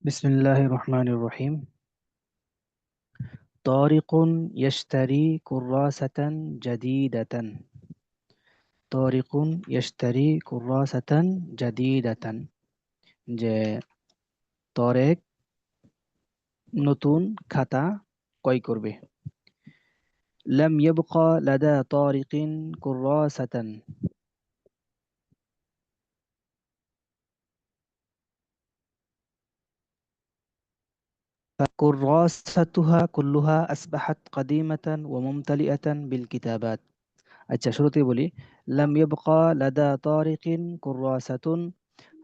বিসমিল্লাহির রহমানির রহিম। তারিকুন ইয়াশতারি কুররাসাতান জাদীদাতান। তারিকুন ইয়াশতারি কুররাসাতান জাদীদাতান, যে তরেক নতুন খাতা ক্রয় করবে। লাম ইয়াবকা লাদা তারিকিন কুররাসাতান। فكراساتها كلها أصبحت قديمة وممتلئة بالكتابات. আচ্ছা, শুরুতেই বলি। লাম ইয়াবকা লাদা তারিকিন কুররাসাতুন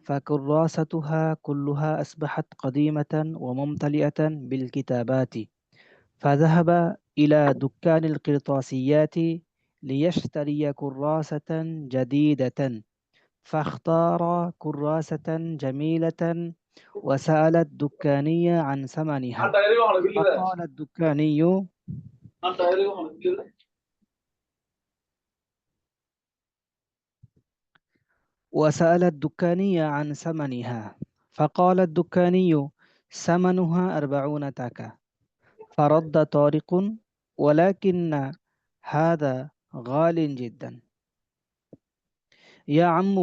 فكراساتها كلها أصبحت قديمة وممتلئة بالكتابات. فذهب إلى دكان القرطاسيات ليشتري كراسة جديدة. فاختار كراسة جميلة وسأل الدكاني عن ثمنها. فقال الدكاني وسأل الدكاني عن ثمنها. فقال الدكاني: ثمنها 40 تاكا. فرد طارق: ولكن هذا غال جدا. يا عم،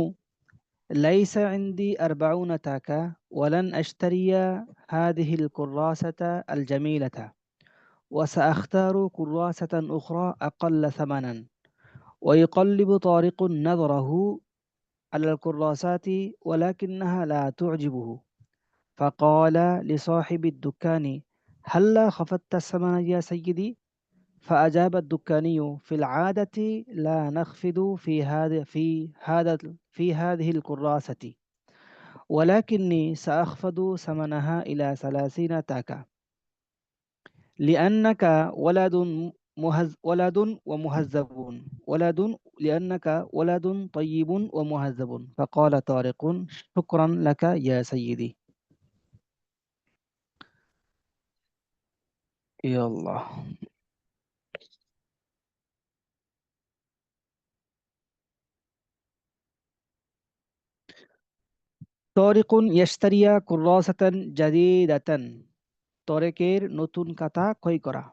ليس عندي 40 تاكا ولن أشتري هذه الكراسة الجميلة، وسأختار كراسة أخرى أقل ثمنا. ويقلب طارق نظره على الكراسات ولكنها لا تعجبه. فقال لصاحب الدكان: هلا خفضت الثمن يا سيدي؟ فأجاب الدكاني: في العادة لا نخفض في هذه الكراسة، ولكني سأخفض ثمنها إلى 30 تاكا، لأنك ولد ومهذب، لأنك ولد طيب ومهذب. فقال طارق: شكرا لك يا سيدي. يا الله. তরিকুন ইয়াশতারিয়া কুররাসাতান জাদীদাতান। তরেকের নতুন কথা ক্রয় করা।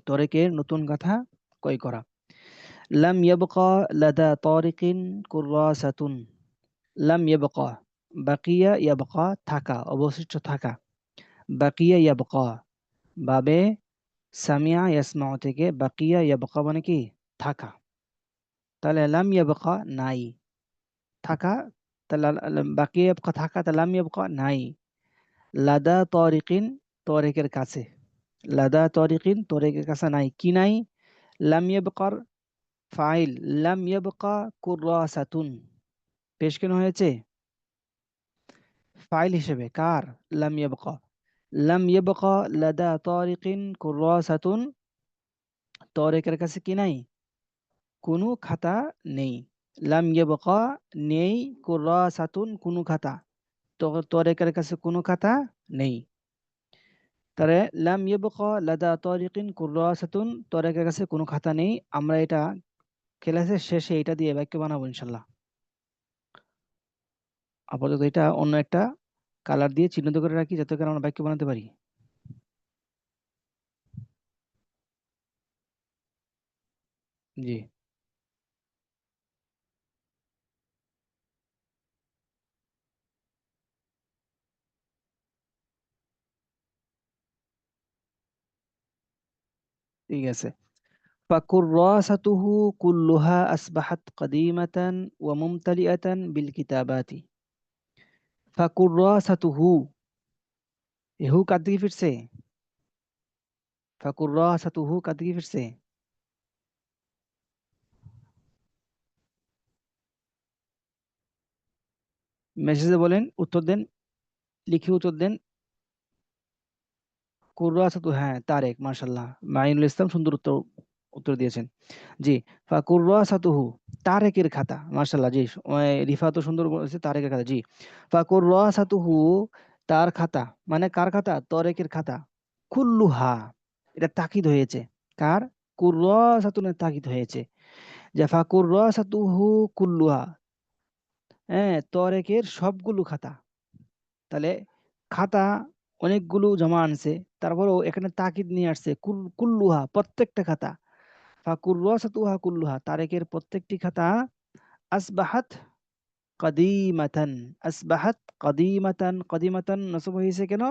তরেকের নতুন কথা ক্রয় করা। লাম ইয়াবকা লাদা তারিকিন কুররাসাতুন। লাম ইয়াবকা, বাকিয়া ইয়াবকা থাকা, অবশিষ্ট থাকা। বাকিয়া ইয়াবকা, বাবে সামিয়া ইয়াসমাউ থেকে বাকিয়া ইয়াবকা মানে কি? থাকা। তাহলে লাম ইয়াবকা নাই, থাকা। তাহলে বাকিয়া ইয়াবকা থাকা, তাহলে লাম ইয়াবকা নাই। লাদা তরিকিন, তরিকের কাছে। লাদা তরিকিন, তরিকের কাছে নাই। কি নাই? লাম ইয়াবকার ফাইল, লাম ইয়াবকা কুররাসাতুন পেশ কেন হয়েছে? ফাইল হিসেবে। কার? লাম ইয়াবকা। লাম ইয়াবকা লাদা তরিকিন কুররাসাতুন, তরিকের কাছে কি নাই? কোনো খাতা নেই। লাম ইয়াবকা নেই, কুররাসাতুন কোনো খাতা, তো তরিকের কাছে কোনো খাতা নেই। তাহলে লাম ইয়াবকা লাদা তারিকিন কুররাসাতুন, তরিকের কাছে কোনো খাতা নেই। আমরা এটা ক্লাসের শেষে এটা দিয়ে বাক্য বানাবো ইনশাল্লাহ। আপাতত এটা অন্য একটা কালার দিয়ে চিহ্নিত করে রাখি, যাতে করে আমরা বাক্য বানাতে পারি। জি, ঠিক আছে। ফাকুররাসাতুহু কুল্লুহা আসবাহাত কাদিমাতান ওয়া মুমতালিআতান বিল কিতাবাতি। ফাকুররাসাতুহু, এ হু কার দিকে ফিরছে? ফাকুররাসাতুহু কার দিকে ফিরছে? মেসেজে বলেন, উত্তর দেন, লিখে উত্তর দেন। কুররাসাতু, হ্যাঁ তারেক, মাশাআল্লাহ। মাইনুল ইসলাম সুন্দর উত্তর উত্তর দিয়েছেন। জি, ফাকুররাসাতুহু, তারেকের খাতা। মাশাআল্লাহ, জি। রিফাত সুন্দর বলেছে, তারেকের খাতা। জি, ফাকুররাসাতুহু, তার খাতা, মানে কার খাতা? তরেকের খাতা। কুল্লুহা, এটা তাকিদ হয়েছে। কার? কুররাসাতুনের তাকিদ হয়েছে, যে ফাকুররাসাতুহু কুল্লুহা, হ্যাঁ তরেকের সবগুলো খাতা। তাহলে খাতা অনেকগুলো জমা আনছে, তারপরেও এখানে তাকিদ নিয়ে আসছে কুল্লুহা, প্রত্যেকটা খাতা। ফাকুররাসাতুহা কুল্লুহা, তারেকের প্রত্যেকটি খাতা আসবাহাত কাদিমাতান। আসবাহাত কাদিমাতান, কাদিমাতান নসব হয়েছে কেন?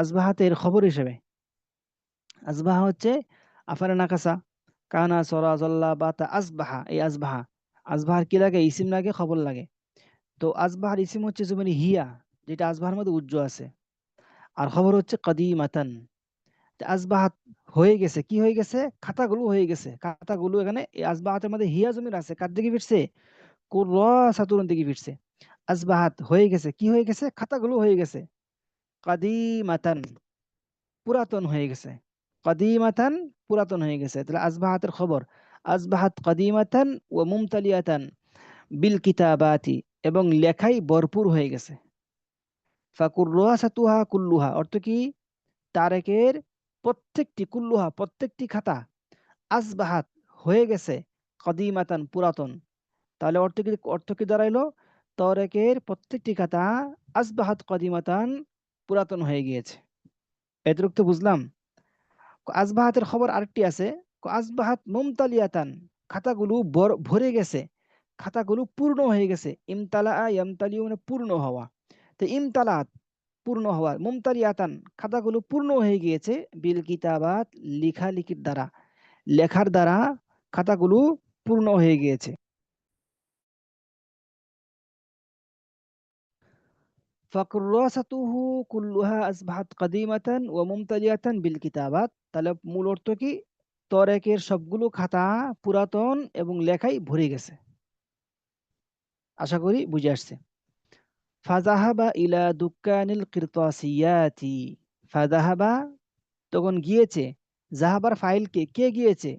আসবাহাতের খবর হিসেবে। আসবাহা হচ্ছে আফারে নাকাসা, কানা সরা জল্লা বাতা আসবাহা, এই আসবাহা। আসবাহার কি লাগে? ইসিম লাগে, খবর লাগে। তো আসবাহার ইসিম হচ্ছে জুবানি হিয়া, যেটা আসবাহার মধ্যে উজ্জ আছে, আর খবর হচ্ছে কাদিমাতান। আসবাহাত হয়ে গেছে, কি হয়ে গেছে? খাতাগুলো হয়ে গেছে। খাতাগুলো এখানে এই আসবাহাতের মধ্যে হিয়া জমির আছে, কার দিকে ফিরছে? কুররাসাতুর দিকে ফিরছে। আসবাহাত হয়ে গেছে, কি হয়ে গেছে? খাতাগুলো হয়ে গেছে। কাদিমাতান, পুরাতন হয়ে গেছে। কাদিমাতান, পুরাতন হয়ে গেছে। তাহলে আসবাহাতের খবর আসবাহাত কাদিমাতান ও মুমতালিয়াতান বিল কিতাবাতি, এবং লেখাই ভরপুর হয়ে গেছে। ফাকুররাসাতুহা কুল্লুহা অর্থ কি? তারেকের প্রত্যেকটি, কুল্লুহা প্রত্যেকটি খাতা, আসবাহাত হয়ে গেছে, কদিমাতান পুরাতন। তাহলে অর্থ কি দাঁড়াইলো? তরেকের প্রত্যেকটি খাতা আসবাহাত কদিমাতান, পুরাতন হয়ে গিয়েছে। এতটুকু তো বুঝলাম। আসবাহাতের খবর আরেকটি আছে, আসবাহাত মুমতালিয়াতান, খাতাগুলো ভরে গেছে, খাতাগুলো পূর্ণ হয়ে গেছে। ইমতালা ইয়ামতালিউ মানে পূর্ণ হওয়া। তো ইমতালাত পূর্ণ হওয়া, মুমতালিয়াতান খাতাগুলো পূর্ণ হয়ে গিয়েছে, বিল কিতাবাত লেখালেখির দ্বারা, লেখার দ্বারা খাতাগুলো পূর্ণ হয়ে গিয়েছে। ফাকুররাসাতুহু কুল্লুহা আসবাহাত কাদিমাতান ওয়া মুমতালিয়াতান বিল কিতাবাত, তাহলে মূল অর্থ কি? তরেকের সবগুলো খাতা পুরাতন এবং লেখাই ভরে গেছে। আশা করি বুঝে আসছে। ফাজাহাবা ইলা দুক্কানিল কিরতাসিয়াতি, ফাজাহাবা তখন গিয়েছে, জাহাবার ফাইল কে, কে গিয়েছে?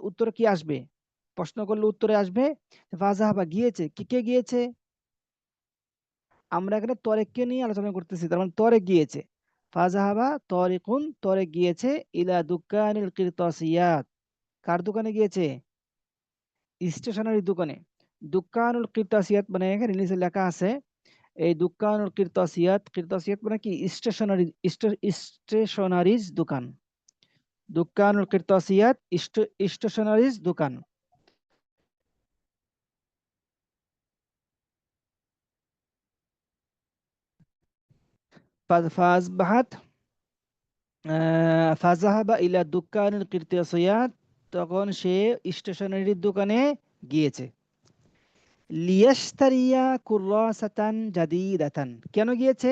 উত্তরে কি আসবে? প্রশ্ন করলে উত্তরে আসবে ফাজাহাবা গিয়েছে, কি কে গিয়েছে? আমরা এখানে তরেককে নিয়ে আলোচনা করতেছি, তার মানে তরেক গিয়েছে। ফাজাহাবা তরিকুন, তরেক গিয়েছে, ইলা দুক্কানিল কিরতাসিয়াত, কার দোকানে গিয়েছে? স্টেশনারি দোকানে। দুক্কানুল কিরতাসিয়াত মানে এখানে নিচে লেখা আছে, এই দুক্কানুল কিরতাসিয়াত, কিরতাসিয়াত মানে কি? স্টেশনারি, স্টেশনারিজ দোকান। দুক্কানুল কিরতাসিয়াত স্টেশনারিজ দোকান। ফাজবাহাত ফাজাহাবা ইলা দুক্কানুল কিরতাসিয়াত, তখন সে স্টেশনারি দোকানে গিয়েছে। লিয়াশতারিয়া কুররাসাতান জাদিদাতান, কেন গিয়েছে?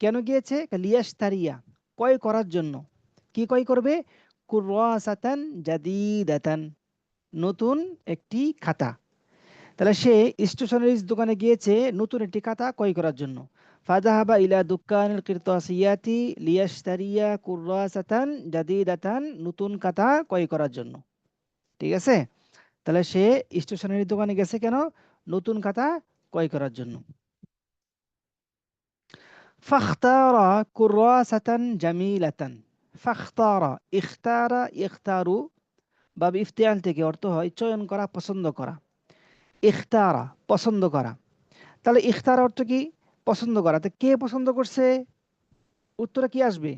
কেন গিয়েছে? লিয়াশতারিয়া, ক্রয় করার জন্য। কি ক্রয় করবে? কুররাসাতান জাদিদাতান, নতুন একটি খাতা। তাহলে সে স্টেশনারিজ দোকানে গিয়েছে নতুন একটি খাতা ক্রয় করার জন্য। ফাযাহাবা ইলা দুক্কানিল কিরতাসিয়াতি লিয়াশতারিয়া কুররাসাতান জাদিদাতান, নতুন খাতা ক্রয় করার জন্য। ঠিক আছে? তাহলে সে স্টেশনারি দোকানে গেছে কেন? নতুন খাতা ক্রয় করার জন্য। ফাখতারা কুররাসাতান জামিলাতান। ফাখতারা, ইখতারা ইখতারু বা ইফতিআল থেকে অর্থ হয় চয়ন করা, পছন্দ করা। ইখতারা পছন্দ করা। তাহলে ইখতারা অর্থ কি? পছন্দ করা। তো কে পছন্দ করছে? উত্তরে কি আসবে?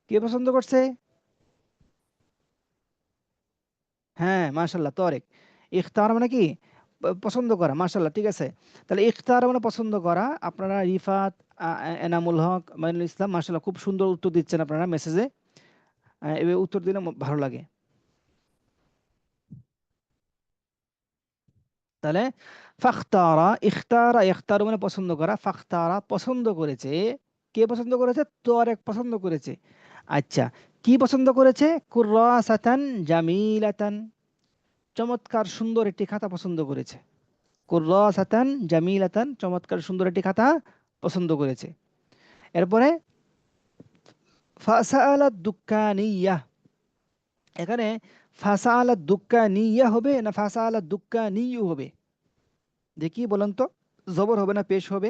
কে পছন্দ করছে? হ্যাঁ, মাশাআল্লাহ, তরেক। ইখতার মানে কি? পছন্দ করা। মাশাআল্লাহ, ঠিক আছে। তাহলে ইখতার মানে পছন্দ করা। আপনারা রিফাত, এনামুল হক, মাইনুল ইসলাম, মাশাআল্লাহ খুব সুন্দর উত্তর দিচ্ছেন আপনারা মেসেজে। এভাবে উত্তর দিলে ভালো লাগে। তাহলে ফাখতারা, ইখতারা ইখতারু মানে পছন্দ করা, ফাখতারা পছন্দ করেছে। কে পছন্দ করেছে? তরেক পছন্দ করেছে। আচ্ছা, কি পছন্দ করেছে? কুররাসাতান জামিলাতান, চমৎকার সুন্দর একটি খাতা পছন্দ করেছে। কুররাসাতান জামিলাতান, চমৎকার সুন্দর একটি খাতা পছন্দ করেছে। এরপরে ফাসাআলাত দুক্কানিয়া, এখানে ফাসাআলাত দুক্কানিয়া হবে না ফাসাআলাত দুক্কানিয়ু হবে? দেখি বলেন তো, জবর হবে না পেশ হবে?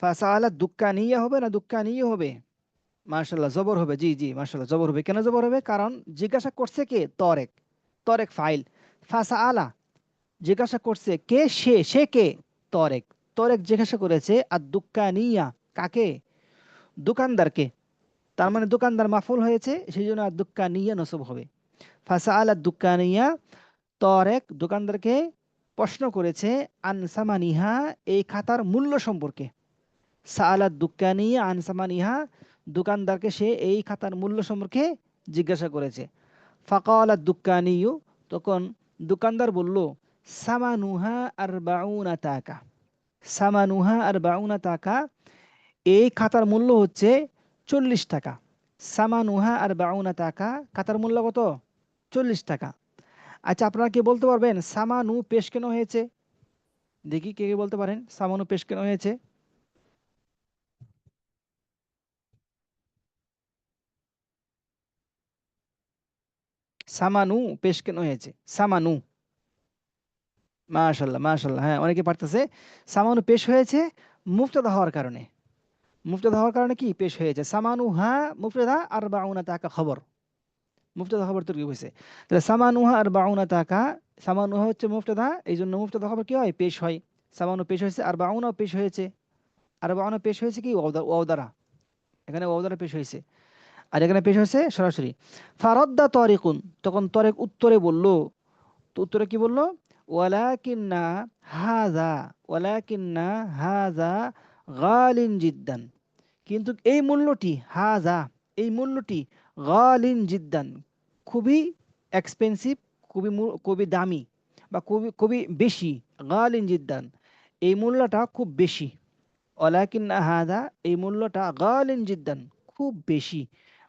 ফাসাআলাত দুক্কানিয়া হবে না দুক্কানিয়ু হবে? মাশাআল্লাহ জবর হবে, জি জি মাশাআল্লাহ জবর হবে। কেন জবর হবে? কারণ জিজ্ঞাসা করছে কে? তরেক। তরেক ফাইল। ফাসাআলা জিজ্ঞাসা করছে, কে? সে কে? তরেক। তরেক জিজ্ঞাসা করেছে আর দুক্কানিয়া, কাকে? দোকানদারকে। তার মানে দোকানদার মাফুল হয়েছে, সেই জন্য আর দুক্কানিয়া নসব হবে। ফাসাআলা দুক্কানিয়া, তরেক দোকানদারকে প্রশ্ন করেছে, আনসামানিহা এই খাতার মূল্য সম্পর্কে। সাআলা দুক্কানিয়া আনসামানিহা, দোকানদারকে সে এই খাতার মূল্য সম্পর্কে জিজ্ঞাসা করেছে। ফাকালা দুক্কানিয়ু, তখন দোকানদার বলল, সামানুহা আরবাউনা টাকা। সামানুহা আরবাউনা টাকা, এই খাতার মূল্য হচ্ছে 40 টাকা। সামানুহা আরবাউনা টাকা, খাতার মূল্য কত? 40 টাকা। আচ্ছা, আপনারা কি বলতে পারবেন সামানু পেশ কেন হয়েছে? দেখি কে কে বলতে পারেন সামানু পেশ কেন হয়েছে? সামানু পেশ কেন হয়েছে? সামানু। মাশাল্লাহ, মাশাল্লাহ, হ্যাঁ, অনেকে পারতেছে। সামানু পেশ হয়েছে মুফতাদা হওয়ার কারণে। মুফতাদা হওয়ার কারণে কি পেশ হয়েছে? সামানু হা মুফতাদা আর বাউনা টাকা খবর। মুফতাদা খবর তৈরি হয়েছে। তাহলে সামানুহা আর বাউনা টাকা, সামানুহা হচ্ছে মুফতাদা, এই জন্য মুফতাদা খবর কি হয়? পেশ হয়। সামানু পেশ হয়েছে, আর বাউনাও পেশ হয়েছে। আর বাউনা পেশ হয়েছে কি? ওয়াও দ্বারা। এখানে ওয়াও দ্বারা পেশ হয়েছে। আর এখানে পেশ হয়েছে সরাসরি। ফারাদ্দা তরিকুন, তখন তরেক উত্তরে বলল, তো উত্তরে কি বলল? ওয়ালাকিন্না হাযা, ওয়ালাকিন্না হাযা গালিন জিদ্দান, কিন্তু এই মূল্যটি, হাযা এই মূল্যটি, গালিন জিদ্দান খুবই এক্সপেন্সিভ, খুবই দামি, বা খুবই খুবই বেশি। গালিন জিদ্দান এই মূল্যটা খুব বেশি। ওয়ালাকিন্না হাযা এই মূল্যটা গালিন জিদ্দান খুব বেশি।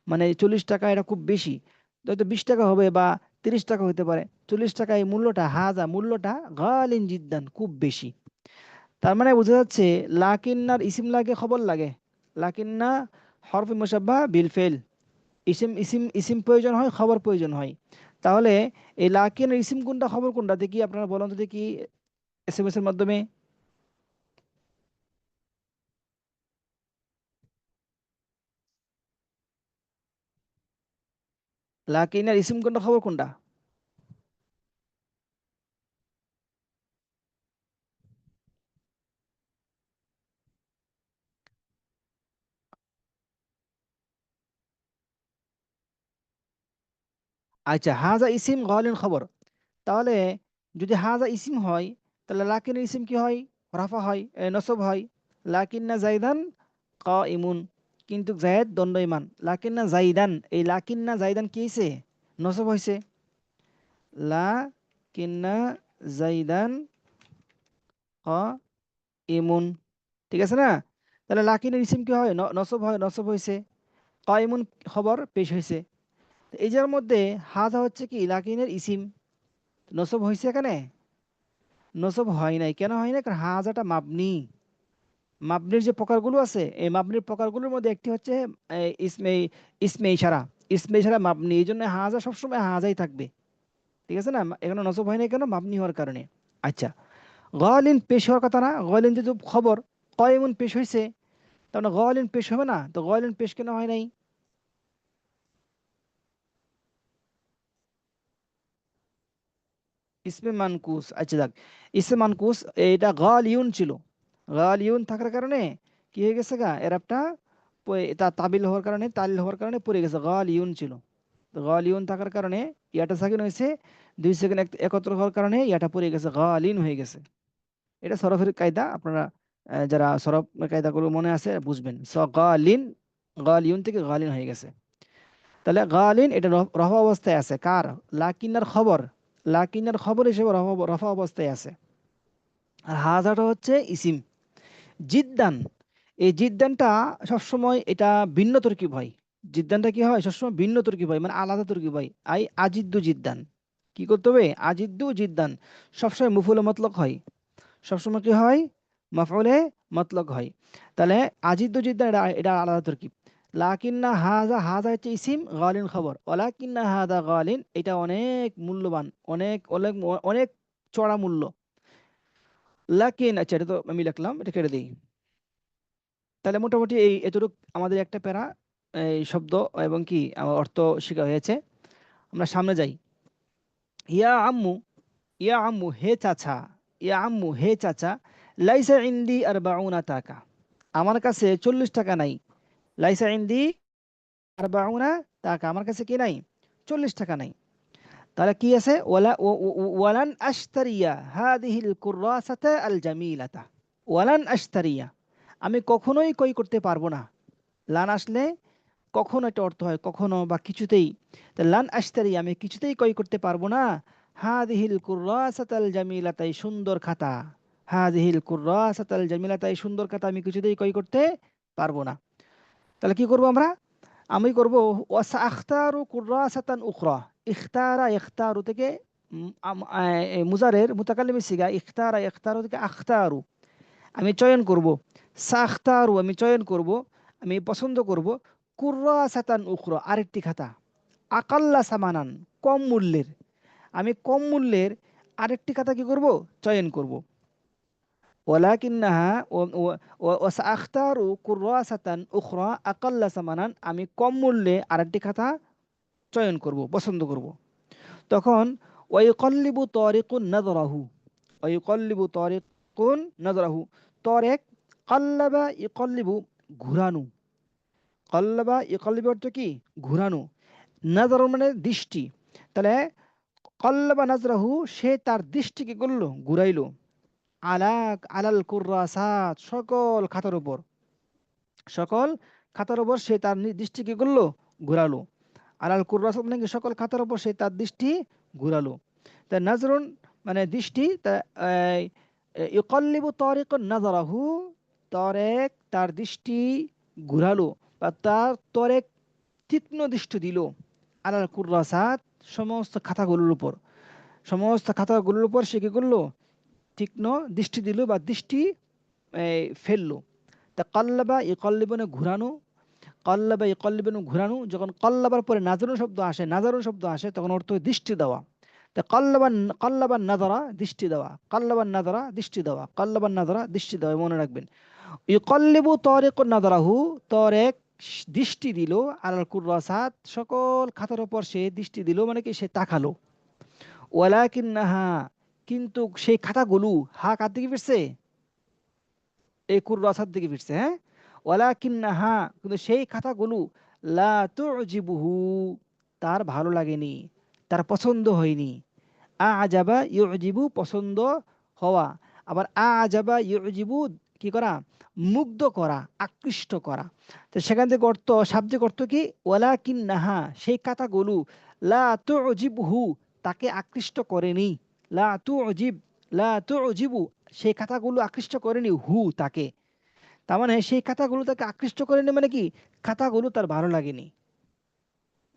মানে 40 টাকা এটা খুব বেশি। হয়তো 20 টাকা হবে বা 30 টাকা হতে পারে। 40 টাকা এই মূল্যটা, হাযা মূল্যটা গালিন জিদ্দান খুব বেশি। তার মানে বোঝা যাচ্ছে লাকিন্নার ইসিম লাগে, খবর লাগে। লাকিন্না হরফে মুশাব্বাহ বিল ফেল। ইসিম ইসিম ইসিম প্রয়োজন হয়, খবর প্রয়োজন হয়। তাহলে এই লাকিনের ইসিম কোনটা, খবর কোনটা, দেখি আপনারা বলেন তো দেখি এসএমএস এর মাধ্যমে। লাকিনের ইসিম কোনটা, খবর কোনটা? আচ্ছা, হাজা ইসিম গালিন খবর। তাহলে যদি হাজা ইসিম হয়, তাহলে লাকিনের ইসিম কি হয়? রাফা হয়, নসব হয়। লাকিন্না জাইদান কাইমুন, কিন্তু জায়েদ দণ্ডায়মান। লাকিন্না জাইদান, এই লাকিন্না জাইদান কি হয়েছে? নসব হয়েছে। লাকিন্না জাইদান কাইমুন, ঠিক আছে না? তাহলে লাকিনের ইসিম কি হয়? নসব হয়, নসব হয়েছে। কাইমুন খবর পেশ হয়েছে। এই যার মধ্যে হাজা হচ্ছে কি লাকিনের ইসিম, নসব হয়েছে এখানে? নসব হয় নাই। কেন হয় না? কারণ হাজাটা মাবনি। মাবনির যে প্রকারগুলো আছে, এই মাবনির প্রকারগুলোর মধ্যে একটি হচ্ছে ইসমে, ইসমে ইশারা। ইসমে ইশারা মাবনি, এই জন্য হাজা সবসময় হাজাই থাকবে। ঠিক আছে না? এখানে নসব হয় না কেন? মাবনি হওয়ার কারণে। আচ্ছা, গালিন পেশ হওয়ার কথা না? গালিন যেহেতু খবর, কয়মুন পেশ হয়েছে, তার মানে গালিন পেশ হবে না? তো গালিন পেশ কেন হয় নাই? ইসমে মানকুস, আচ্ছা যাক, ইসমে মানকুস এটা গালিউন ছিল। গালিউন থাকার কারণে কি হয়ে গেছে গা, এরাবটা তা তাবিল হওয়ার কারণে, তালিল হওয়ার কারণে পড়ে গেছে। গালিউন ছিল। তো গালিউন থাকার কারণে ইয়াটা সাকিন হয়েছে, 2 সেকেন্ড একত্র হওয়ার কারণে ইয়াটা পড়ে গেছে, গালিন হয়ে গেছে। এটা সরফের কায়দা, আপনারা যারা সরফ কায়দাগুলো মনে আছে বুঝবেন। গালিন, গালিউন থেকে গালিন হয়ে গেছে। তাহলে গালিন এটা রফা অবস্থায় আছে। কার? লাকিনার খবর। লাকিনার খবর হিসেবে রফা রফা অবস্থায় আছে। আর হাজাটা হচ্ছে ইসিম। জিদ্দান, এই জিদ্দানটা সবসময় এটা ভিন্ন তরকিব হয়। জিদ্দানটা কি হয়? সবসময় ভিন্ন তরকিব হয়, মানে আলাদা তরকিব হয়। আজিদ্দু জিদ্দান, কি করতে হবে? আজিদ্দু জিদ্দান সবসময় মুফুলে মতলক হয়। সবসময় কি হয়? মাফউলে মতলক হয়। তাহলে আজিদ্দু জিদ্দান এটা এটা আলাদা তরকিব। লাকিন্না হাজা, হাজা হচ্ছে ইসিম, গালিন খবর। ওয়ালাকিন্না হাদা গালিন, এটা অনেক মূল্যবান, অনেক অনেক অনেক চড়া মূল্য। লাকিন, আচ্ছা এটা তো আমি লিখলাম, এটা কেটে দিই। তাহলে মোটামুটি এই এতটুক আমাদের একটা প্যারা এই শব্দ এবং কি আমার অর্থ শেখা হয়েছে। আমরা সামনে যাই। ইয়া আম্মু, ইয়া আম্মু হে চাচা, ইয়া আম্মু হে চাচা, লাইসা ইন্দি আরবাউনা টাকা, আমার কাছে 40 টাকা নাই। লাইসা ইন্দি আরবাউনা টাকা, আমার কাছে কি নাই? 40 টাকা নাই। তাহলে কি আছে? ওয়ালান আশতারিয়া হাদিহিল কুররাসাতা আল জামিলাতা। ওয়ালান আশতারিয়া, আমি কখনোই ক্রয় করতে পারবো না। লান আসলে কখনো একটা অর্থ হয়, কখনো বা কিছুতেই। তা লান আশতারি, আমি কিছুতেই ক্রয় করতে পারবো না। হাদিহিল কুররাসাতাল জামিলাতা, এই সুন্দর খাতা। হাদিহিল কুররাসাতাল জামিলাতা, এই সুন্দর খাতা আমি কিছুতেই ক্রয় করতে পারবো না। তাহলে কি করব আমরা? আমি করব ওয়াসা আখতারু কুররাসাতান উখরা। ইখতারা ইখতারু থেকে মুজারের মুতাকাল্লিমের সিগা, ইখতারা ইখতারু থেকে আখতারু, আমি চয়ন করব। সাখতারু, আমি চয়ন করব, আমি পছন্দ করব। কুররাসাতান উখরা, আরেকটি খাতা। আকাল্লা সামানান, কম মূল্যের, আমি কম মূল্যের আরেকটি খাতা কি করব? চয়ন করব। ওয়ালাকিন্নাহা ওয়াসাখতারু কুররাসাতান উখরা আকাল্লা সামানান, আমি কম মূল্যে আরেকটি খাতা চয়ন করব, পছন্দ করব। তখন ওয়াইকল্লিবু তরিকুন নাযরাহু, ওয়াইকল্লিবু তরিকুন নাযরাহু, তরেক কাল্লাবা ইকল্লিবু, ঘুরানো। কল্লাবা ইকল্লিবু অর্থ কি? ঘুরানো। নাযর মানে দৃষ্টি। তাহলে কল্লাবা নাজরাহু, সে তার দৃষ্টি কি করলো? ঘুরাইলো। আলা আলাল কুররাসাত, সকল খাতার উপর, সকল খাতার উপর সে তার দৃষ্টি কি করলো? ঘুরালো। আলাল কুররাসাত মানে কি? সকল খাতার উপর সে তার দৃষ্টি ঘুরালো। তা নাজরুন মানে দৃষ্টি। তা ইকল্লিবু তরিকুন নাজরাহু, তরেক তার দৃষ্টি ঘুরালো, বা তার তরেক তীক্ষ্ণ দৃষ্টি দিল। আলাল কুররাসাত, সমস্ত খাতাগুলোর উপর, সমস্ত খাতাগুলোর উপর সে কি করলো? তীক্ষ্ণ দৃষ্টি দিল বা দৃষ্টি ফেললো। তা কল্লাবা ইকল্লিবনে ঘুরানো, কল্লাবা ইকল্লিবনে ঘুরানো। যখন কল্লাবার পরে নাজারুন শব্দ আসে, নাজারুন শব্দ আসে, তখন অর্থ দৃষ্টি দেওয়া। তা কল্লাবান, কল্লাবান নাজারা দৃষ্টি দেওয়া, কল্লাবান নাজারা দৃষ্টি দেওয়া, কল্লাবান নাজারা দৃষ্টি দেওয়া, মনে রাখবেন। ইকল্লিবু তরিকুন নাজারাহু, তরেক দৃষ্টি দিল, আলাল কুররাসাত, সকল খাতার উপর সে দৃষ্টি দিল, মানে কি? সে তাকালো। ওয়ালাকিন্নাহা, কিন্তু সেই খাতাগুলো, হা কার দিকে ফিরছে? এই কুররাসাত দিকে ফিরছে, হ্যাঁ। ওয়ালাকিন্নাহা, কিন্তু সেই খাতাগুলো, লা তুজিবুহু, তার ভালো লাগেনি, তার পছন্দ হয়নি। আজাবা ইউজিবু, পছন্দ হওয়া। আবার আজাবা ইউজিবু, কি করা? মুগ্ধ করা, আকৃষ্ট করা। তো সেখান থেকে অর্থ, শাব্দিক অর্থ কি? ওয়ালাকিন্নাহা, সেই খাতাগুলো, লা তুজিবহু, তাকে আকৃষ্ট করেনি। লা তুজিব, লা তুজিবু, সেই খাতাগুলো আকৃষ্ট করেনি হু, তাকে। তার মানে সেই খাতাগুলো তাকে আকৃষ্ট করেনি, মানে কি? খাতাগুলো তার ভালো লাগেনি।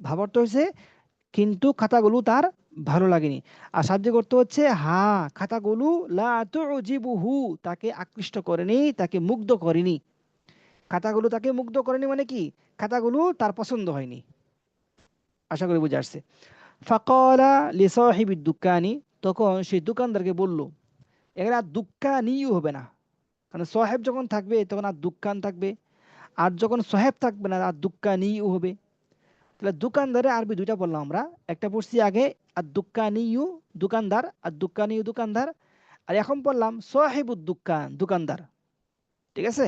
ভাবার্থ হয়েছে কিন্তু খাতাগুলো তার ভালো লাগেনি। আর সাহায্য করতে হচ্ছে হা, খাতাগুলো লা তুজিবুহু, তাকে আকৃষ্ট করেনি, তাকে মুগ্ধ করেনি। খাতাগুলো তাকে মুগ্ধ করেনি মানে কি? খাতাগুলো তার পছন্দ হয়নি। আশা করি বুঝে আসছে। ফাকালা লিসাহিবিদ দুকানি, তখন সেই দোকানদারকে বলল। এখানে আর দুক্কানিও হবে না, কারণ সাহেব যখন থাকবে তখন আর দোকান থাকবে। আর যখন সাহেব থাকবে না, আর দুক্কানিও হবে। তাহলে দোকানদারে আরবি দুইটা বললাম আমরা। একটা পড়ছি আগে আর দুক্কানিউ, দোকানদার, আর দুক্কানিউ দোকানদার। আর এখন পড়লাম সাহিবুদ দুকান, দোকানদার। ঠিক আছে?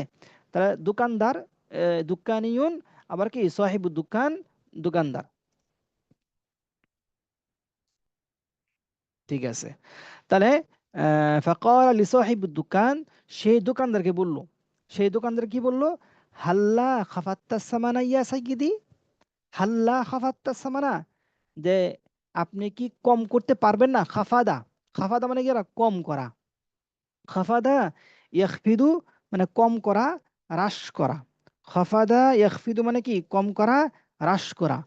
তাহলে দোকানদার দুক্কানিউন, আবার কি সাহিবুদ দুকান, দোকানদার। ঠিক আছে। তাহলে ফাকালা লিসাহিবুদ দুকান, সেই দোকানদারকে বলল, সেই দোকানদার কি বলল? হাল্লা খাফাত্তাস সামানা ইয়া সাইয়্যিদি, হাল্লা খাফাত্তাস সামানা, যে আপনি কি কম করতে পারবেন না? খাফাদা, খাফাদা মানে কি? কম করা। খাফাদা ইয়াখফিদু মানে কম করা, হ্রাস করা। খাফাদা ইয়াখফিদু মানে কি? কম করা, হ্রাস করা।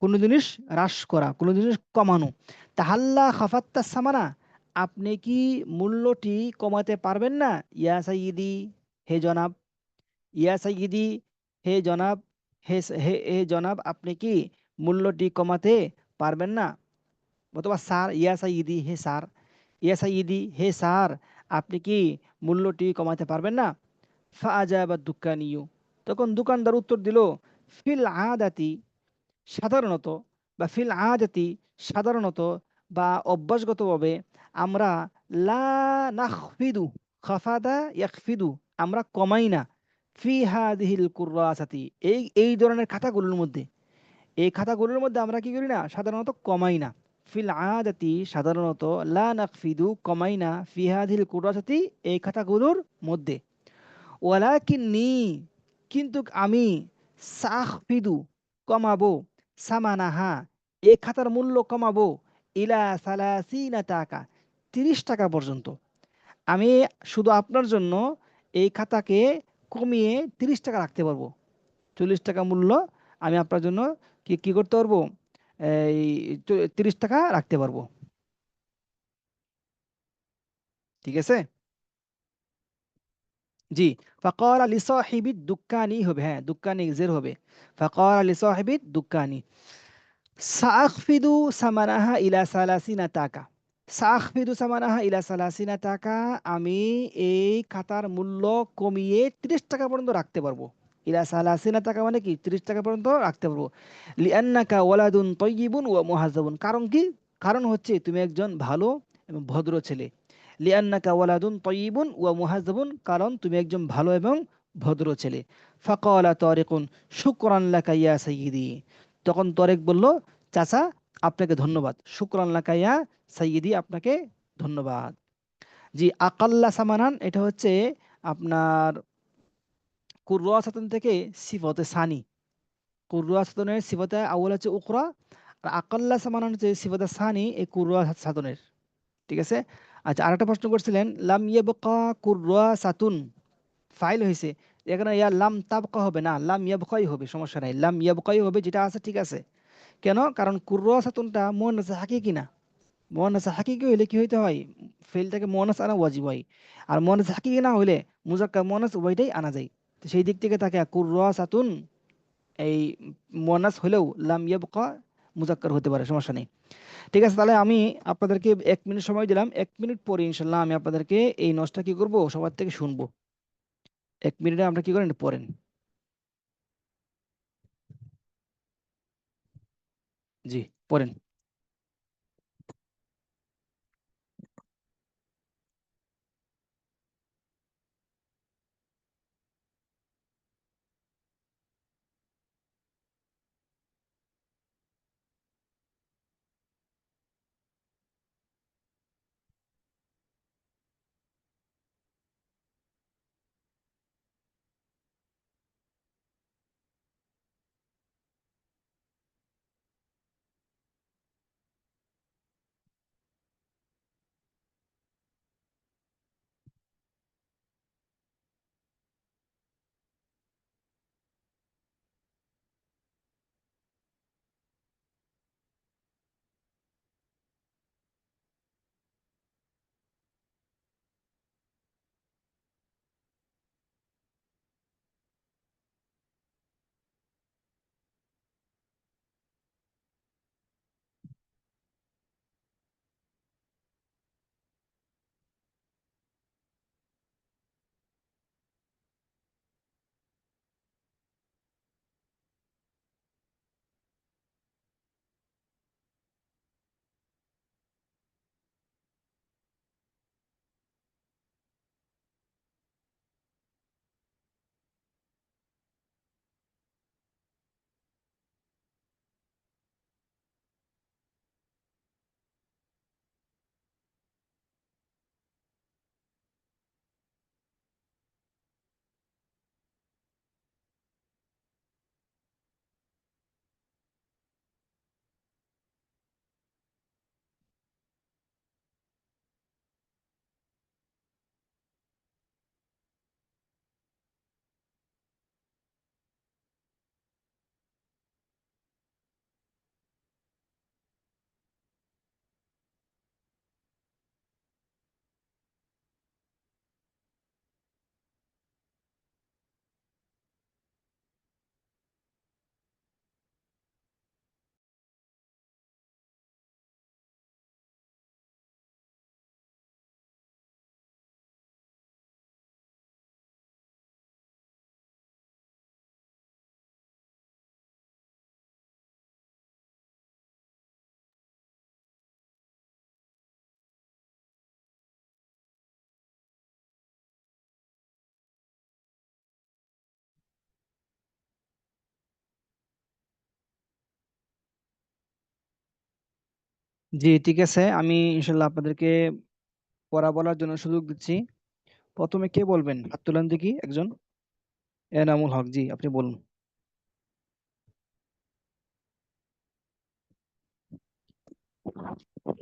কোনো জিনিস হ্রাস করা, কোনো জিনিস কমানো। তাহাল্লা খাফাত্তা সামানা, আপনি কি মূল্যটি কমাতে পারবেন না? ইয়া সাইয়্যিদি, হে জনাব। ইয়া সাইয়্যিদি, হে জনাব। হে জনাব, আপনি কি মূল্যটি কমাতে পারবেন না? অথবা স্যার, ইয়া সাইয়্যিদি, হে স্যার। ইয়া সাইয়্যিদি, হে স্যার, আপনি কি মূল্যটি কমাতে পারবেন না? ফাআজাবা দুক্কানিয়ু, তখন দোকানদার উত্তর দিল, ফিল আদাতি, সাধারণত, বা ফিল আদাতি, সাধারণত, বা অভ্যাসগতভাবে আমরা লা নাখফিদু, খাফাদা ইয়াখফিদু, আমরা কমাই না, ফি হাদিহিল কুররাসাতি, এই ধরনের খাতাগুলোর মধ্যে, এই খাতাগুলোর মধ্যে আমরা কি করি না, সাধারণত কমাই না। ফিল আদাতি, সাধারণত, লা নাকফিদু, কমাই না, ফি হাদিহিল কুররাসাতি, এই খাতাগুলোর মধ্যে। ওয়ালাকিন্নি, কিন্তু আমি, সাখফিদু, কমাবো, সামানাহা, এই খাতার মূল্য কমাবো, ইলা সালাসিনা টাকা, 30 টাকা পর্যন্ত। আমি শুধু আপনার জন্য এই খাতাকে কমিয়ে 30 টাকা রাখতে পারবো। 40 টাকা মূল্য আমি আপনার জন্য কি কি করতে পারবো, এই 30 টাকা রাখতে পারবো। ঠিক আছে। জি। ফাকাল আলি সাহিবিদ দুক্কানি হবে, হ্যাঁ দুক্কানি জের হবে। ফাকাল আলি সাহিবিদ দুক্কানি সাআখফিদু সামানাহা ইলা সালাসিনা টাকা, সাআখফিদু সামানাহা ইলা সালাসিনা টাকা, আমি এই খাতার মূল্য কমিয়ে 30 টাকা পর্যন্ত রাখতে পারবো। ইলা সালাসিনা টাকা মানে কি, 30 টাকা পর্যন্ত রাখতে পারবো। লিআন্নাকা ওয়ালাদুন তয়্যিবুন ওয়া মুহাজ্জাবুন, কারণ কি, কারণ হচ্ছে তুমি একজন ভালো এবং ভদ্র ছেলে। লিআন্নাকা ওয়ালাদুন তয়্যিবুন ওয়া মুহাজ্জাবুন, কারণ তুমি একজন ভালো এবং ভদ্র ছেলে। ফাকালা তারিকুন শুকরান লাকা ইয়া সাইয়্যিদি, তখন তরেক বলল, চাচা আপনাকে ধন্যবাদ, শুকরান লাকা ইয়া সাইয়্যিদি, আপনাকে ধন্যবাদ। জি, আকাল্লা সামানান, এটা হচ্ছে আপনার কুররা সাতন থেকে সিফতে সানি। কুররা সাতনের সিফতে আউয়াল হচ্ছে উকরা, আর আকাল্লা সামানান হচ্ছে সিফতে সানি এই কুররা সাতনের। ঠিক আছে। আচ্ছা, আরেকটা প্রশ্ন করছিলেন, লাম ইয়াবকা কুররা সাতুন, ফাইল হয়েছে, এখানে ইয়া লাম তাবকা হবে না, লাম ইয়াবকাই হবে, সমস্যা নাই, লাম ইয়াবকাই হবে, যেটা আছে ঠিক আছে। কেন? কারণ কুর্রাসাতুনটা মুয়ান্নাসে হাকিকি না। মুয়ান্নাসে হাকিকি হইলে কি হইতে হয়, ফেলটাকে মুয়ান্নাস আনা ওয়াজিব হয়। আর মুয়ান্নাসে হাকিকি না হইলে মুজাক্কার মুয়ান্নাস উভয়টাই আনা যায়। তো সেই দিক থেকে তাকে কুর্রাসাতুন, এই মুয়ান্নাস হলেও লাম ইয়াবকা মুজাক্কার হতে পারে, সমস্যা নেই। ঠিক আছে, তাহলে আমি আপনাদেরকে 1 মিনিট সময় দিলাম, 1 মিনিট পরে ইনশাল্লাহ আমি আপনাদেরকে এই নসটা কি করব, সবার থেকে শুনবো। 1 মিনিটে আমরা কি করেন পড়েন। জি, পড়েন। জি ঠিক আছে, আমি ইনশাল্লাহ আপনাদেরকে পড়া বলার জন্য সুযোগ দিচ্ছি। প্রথমে কে বলবেন? হাত তুলেন দেখি একজন। এনামুল হক, জি আপনি বলুন।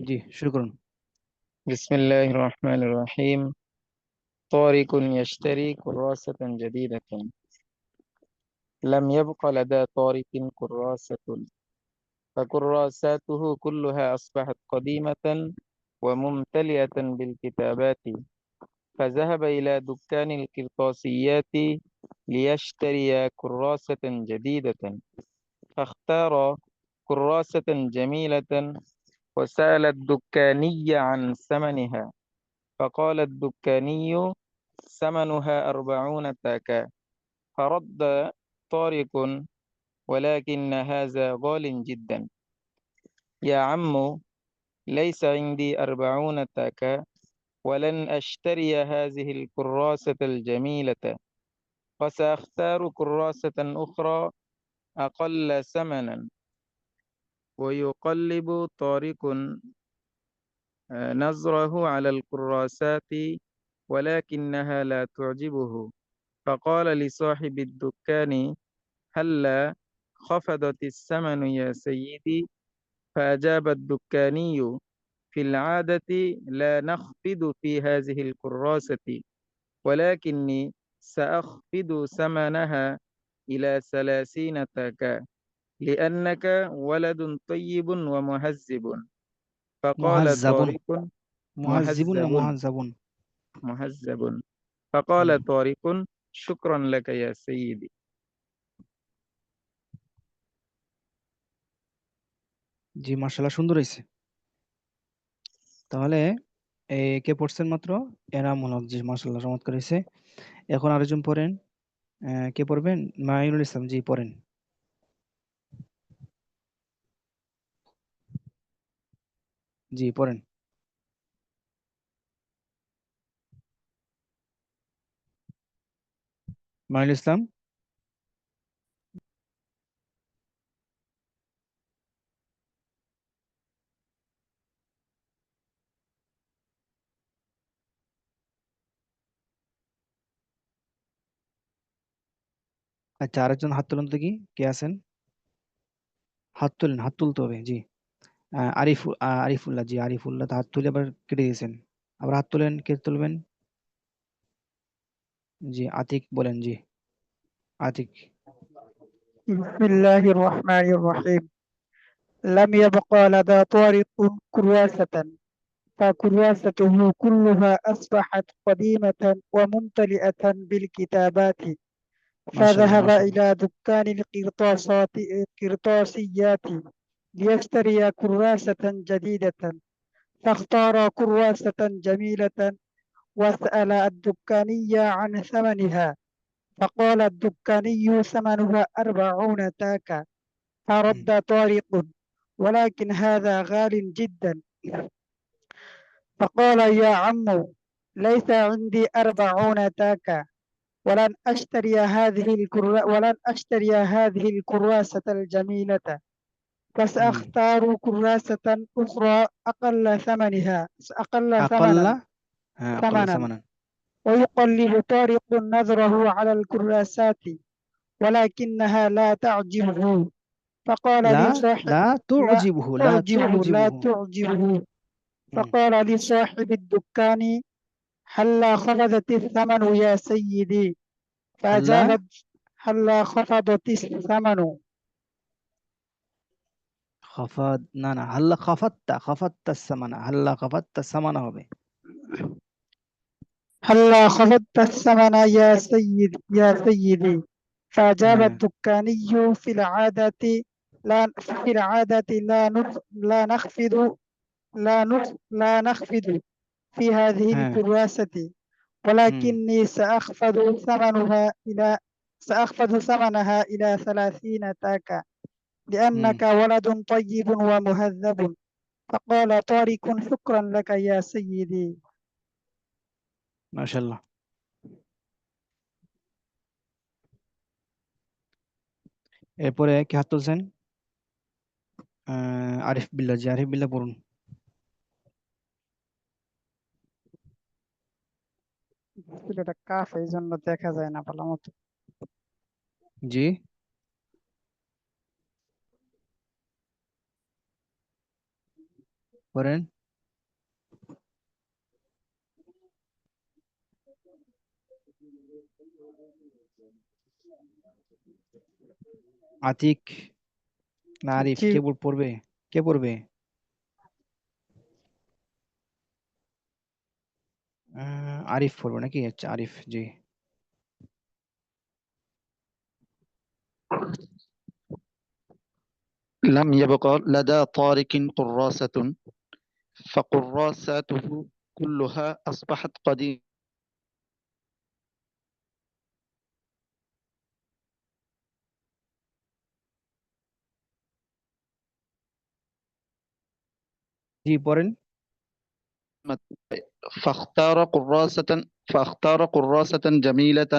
জি শুরু করুন। بسم الله الرحمن الرحيم. طارق يشتري كراسة جديدة. لم يبق لدى طارق كراسة، فكراساته كلها أصبحت قديمة وممتلئة بالكتابات. فذهب إلى دكان القرطاسيات ليشتري كراسة جديدة، فاختار كراسة جميلة وسأل الدكاني عن ثمنها. فقال الدكاني: ثمنها 40 تاكا. فرد طارق: ولكن هذا غال جدا. يا عم، ليس عندي 40 تاكا، ولن أشتري هذه الكراسة الجميلة، وسأختار كراسة أخرى أقل ثمنا. ويقلب طارق نظره على الكراسات، ولكنها لا تعجبه. فقال لصاحب الدكان: هلا خفضت الثمن يا سيدي؟ فأجاب الدكاني: في العادة لا نخفض في هذه الكراسة، ولكني سأخفض ثمنها إلى 30 تاكا، لأنك ولد طيب ومهذب. فقال মুহাজ্জাবুন। طارق: মুহাজ্জিবুন না مهذب. মুহাজ্জাবুন? مهذب. হুম। فقال طارق: شكرا لك يا سيدي. জি মার্শাল্লাহ, সুন্দর হয়েছে। তাহলে কে পড়ছেন মাত্র? এনামুল হক, জি মার্শাল্লাহ চমৎকার হয়েছে। এখন আরেকজন পড়েন। কে পড়বেন? মাইনুল ইসলাম, জি পড়েন। জি পড়েন। মাইনুল ইসলাম। আচ্ছা, আরেকজন হাত তুলুন তো দেখি কে আছেন। হাত তুলেন, হাত তুলতে হবে, জি। আরিফুল্লাহ, জি আরিফুল্লাহ তো হাত তুলে আবার কেটে দিয়েছেন। আবার হাত তুলেন, কে তুলবেন? জি আতিক বলেন, জি আতিক। بسم الله الرحمن الرحيم. لم يبق لدى طارق كراسة، فكراسته كلها أصبحت قديمة وممتلئة بالكتابات. মাশাল্লাহ فذهب মাশাল্লাহ। إلى دكان القرطاسيات ليشتري كراسة جديدة، فاختار كراسة جميلة وسأل الدكاني عن ثمنها. فقال الدكاني: ثمنها 40 تاكا. হুম فرد طارق: ولكن هذا غال جدا. فقال: يا عم، ليس عندي 40 تاكا، ولن أشتري هذه الكراسة الجميلة، হুম فسأختار كراسة أخرى أقل আকাল্লা, ثمنا হ্যাঁ আকাল্লা ثمنا সামানান। ويقلب طارق نظره على الكراسات، ولكنها لا تعجبه. فقال لا لصاحب لا لا تعجبه، لا تعجبه لا تعجبه. تعجبه হুম فقال لصاحب الدكان: هلا خفضت الثمن يا سيدي؟ হাল্লা فأجابت: هلا خفضت الثمن. খাফাদ, না না, হাল্লা খাফাত্তা, খাফাত্তা সামানা, হাল্লা খাফাত্তা সামানা হবে। هلا خفضت الثمن يا سيدي؟ فأجاب হ্যাঁ। الدكاني: في العادة لا نخفض في هذه হ্যাঁ। الكراسة، হুম ولكني سأخفض ثمنها إلى 30 تاكا، হুম لأنك ولد طيب ومهذب. فقال طارق: شكرا لك يا سيدي. মাশাল্লাহ। এরপরে কে হাত তুলছেন? আরিফ বিল্লাহ, জি আরিফ বিল্লাহ পড়ুন। আসলে এটা কাফ, এই জন্য দেখা যায় না ভালো মতো। জি করেন। আতিক না আরিফ, জি, কে পড়বে? কে পড়বে? আরিফ পড়বে নাকি? আচ্ছা আরিফ, জি। لم يبق لدى طارق كراسة فكراساته كلها أصبحت قديمة. জি পড়েন। فاختار كراسة فاختار كراسة جميلة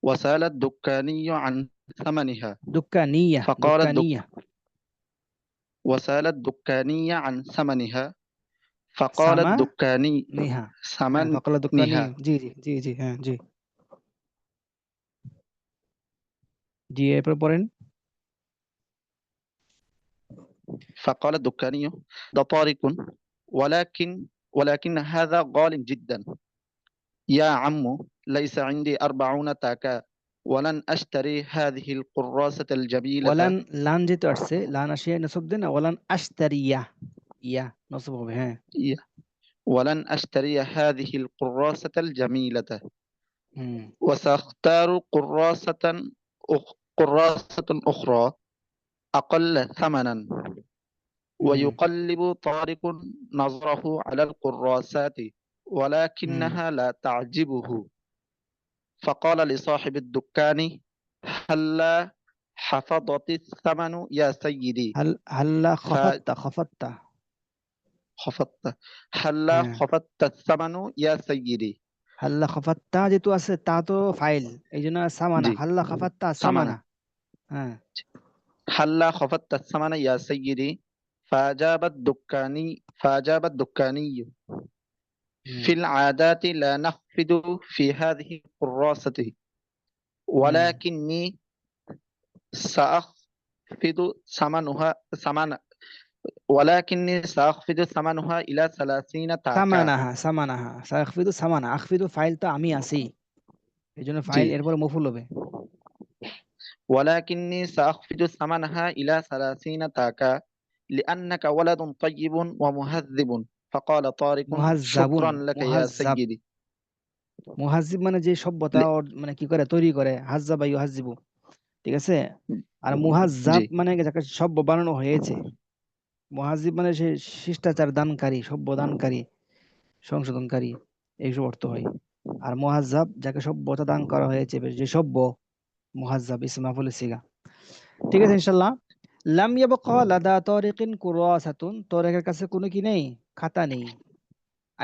وسأل الدكاني عن ثمنها. দুক্কানিয়া, فقال দুক্কানিয়া। وسأل الدكاني عن ثمنها. فقال সামা الدكاني নিহা। হ্যাঁ, ফাকালা দুক্কানি। ثمنها. জি জি জি জি, হ্যাঁ জি জি, এরপর পড়েন। فقال الدكاني ده طارق ولكن هذا غال جدا يا عم. ليس عندي 40 تاكا ولن أشتري هذه القراصة ওয়ালান, الجميلة. লান যেহেতু আসছে, লান আসিয়া নসব দেন, ওয়ালান আশতারিয়া, ইয়া নসব হবে, হ্যাঁ। ولن أشتري هذه القراصة الجميلة হুম وسأختار قراصة أخرى أقل ثمنا. হুম ويقلب طارق نظره على القراصات হুم ولكنها لا تعجبه. فقال لصاحب الدكان هلا حفظت الثمن يا سيدي. হাল্লা খফাত্তা। فخفضت هلا হ্যাঁ, خفضت الثمن يا سيدي. হাল্লা খফাত্তা যেহেতু আছে, তা তো ফাইল, এই জন্য সামানা, জি হাল্লা খফাত্তা ثمن সামানা। হ্যাঁ। هلا خفضت الثمن يا سيدي. فأجاب الدكاني হুম في العادات لا نخفض في هذه الكراسة হুম ولكني سأخفض ثمن ولكني سأخفض ثمنها إلى 30 تاكا. সামানাহা, সামানাহা, সাখফিদু সামানা, আখফিদু ফাইল তো আমি আছি, এই জন্য জি ফাইল এরপরে মফুল হবে। ولكني سأخفض ثمنها إلى 30 تاكا لأنك ولد طيب ومهذب. فقال طارق মুহাজ্জাবুন, شكرا لك يا মুহাজ্জাব। سيدي. মুহাজ্জিব মানে যে সভ্যতা ل- মানে কি করে, তৈরি করে, হাজ্জাবা ইউহাজ্জিবু, ঠিক আছে। আর মুহাজ্জাব জি মানে যাকে সভ্য বানানো হয়েছে। মুহাজ্জিব মানে সে শিষ্টাচার দানকারী, সভ্য দানকারী, সংশোধনকারী, এইসব অর্থ হয়। আর মুহাজ্জাব যাকে সভ্যতা দান করা হয়েছে, যে সভ্য, মুহাজ্জাব ইসম মাফউল সিগা। ঠিক আছে ইনশাআল্লাহ। লাম ইয়াবকা লাদা তারিকিন কুরাসাতুন, তরিকের কাছে কোনো কি নেই, খাতা নেই।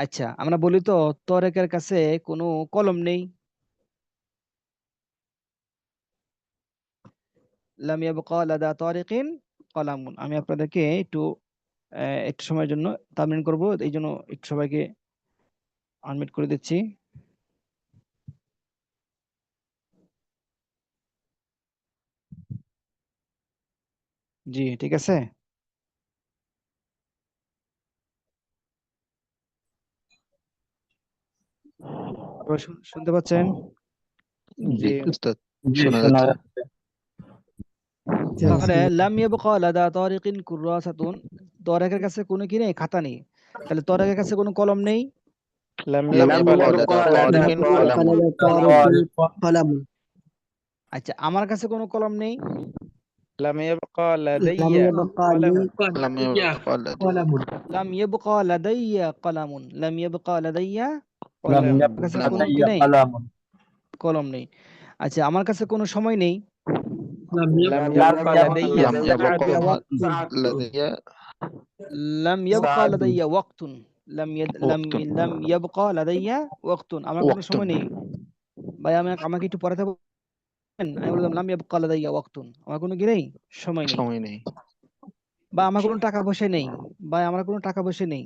আচ্ছা, আমরা বলি তো তরিকের কাছে কোনো কলম নেই। লাম ইয়াবকা লাদা তারিকিন কলামুন। আমি আপনাদেরকে একটু সময়ের জন্য তামরিন করব, এই জন্য একটু সবাইকে আনমিউট করে দিচ্ছি। জি ঠিক আছে। আপনারা শুনতে পাচ্ছেন? জি জি উস্তাদ জি শোনা শোনা যাচ্ছে। যাচ্ছে। তাহলে লাম ইয়াবকা লাদা তারিকিন কুরাসাতুন, তরিকের কাছে কোনো কি নেই, খাতা নেই। তাহলে তরিকের কাছে কোনো কলম নেই। لم لم لم يبق يبق لدى لدى يبقى لدى طارق طارق طارق قلم. طارق কলাম। আচ্ছা, আমার কাছে কোনো কলম নেই। لم يبق لدي লাম ইয়াবকা লি قلم لم يبق لدى কলামুন। লাম ইয়াবকা লাদাইয়া কলামুন, লাম ইয়াবকা লাদাইয়া لم قلم আমার কাছে يبقى কোনো قلم. কি لدي নেই, قلم. কলম নেই। আচ্ছা, আমার কাছে কোনো সময় নেই। লাম لم لم يبق يبقى لدي لم لدي يبق ساعة لدي লাম ইয়াবকা ساعة. লাদাইয়া ওয়াক্তুন, লাম وقت. লাম ইয়াবকা লাদাইয়া ওয়াক্তুন, আমার কোনো وقت. সময় নেই। ভাই আমাকে একটু পড়াতে বলবেন। আমি বললাম লাম ইয়াবকা লাদাইয়া ওয়াক্তুন, আমার কোনো কি নেই, সময় নেই। সময় নেই। বা আমার কোনো টাকা পয়সা নেই, বা আমার কোনো টাকা পয়সা নেই।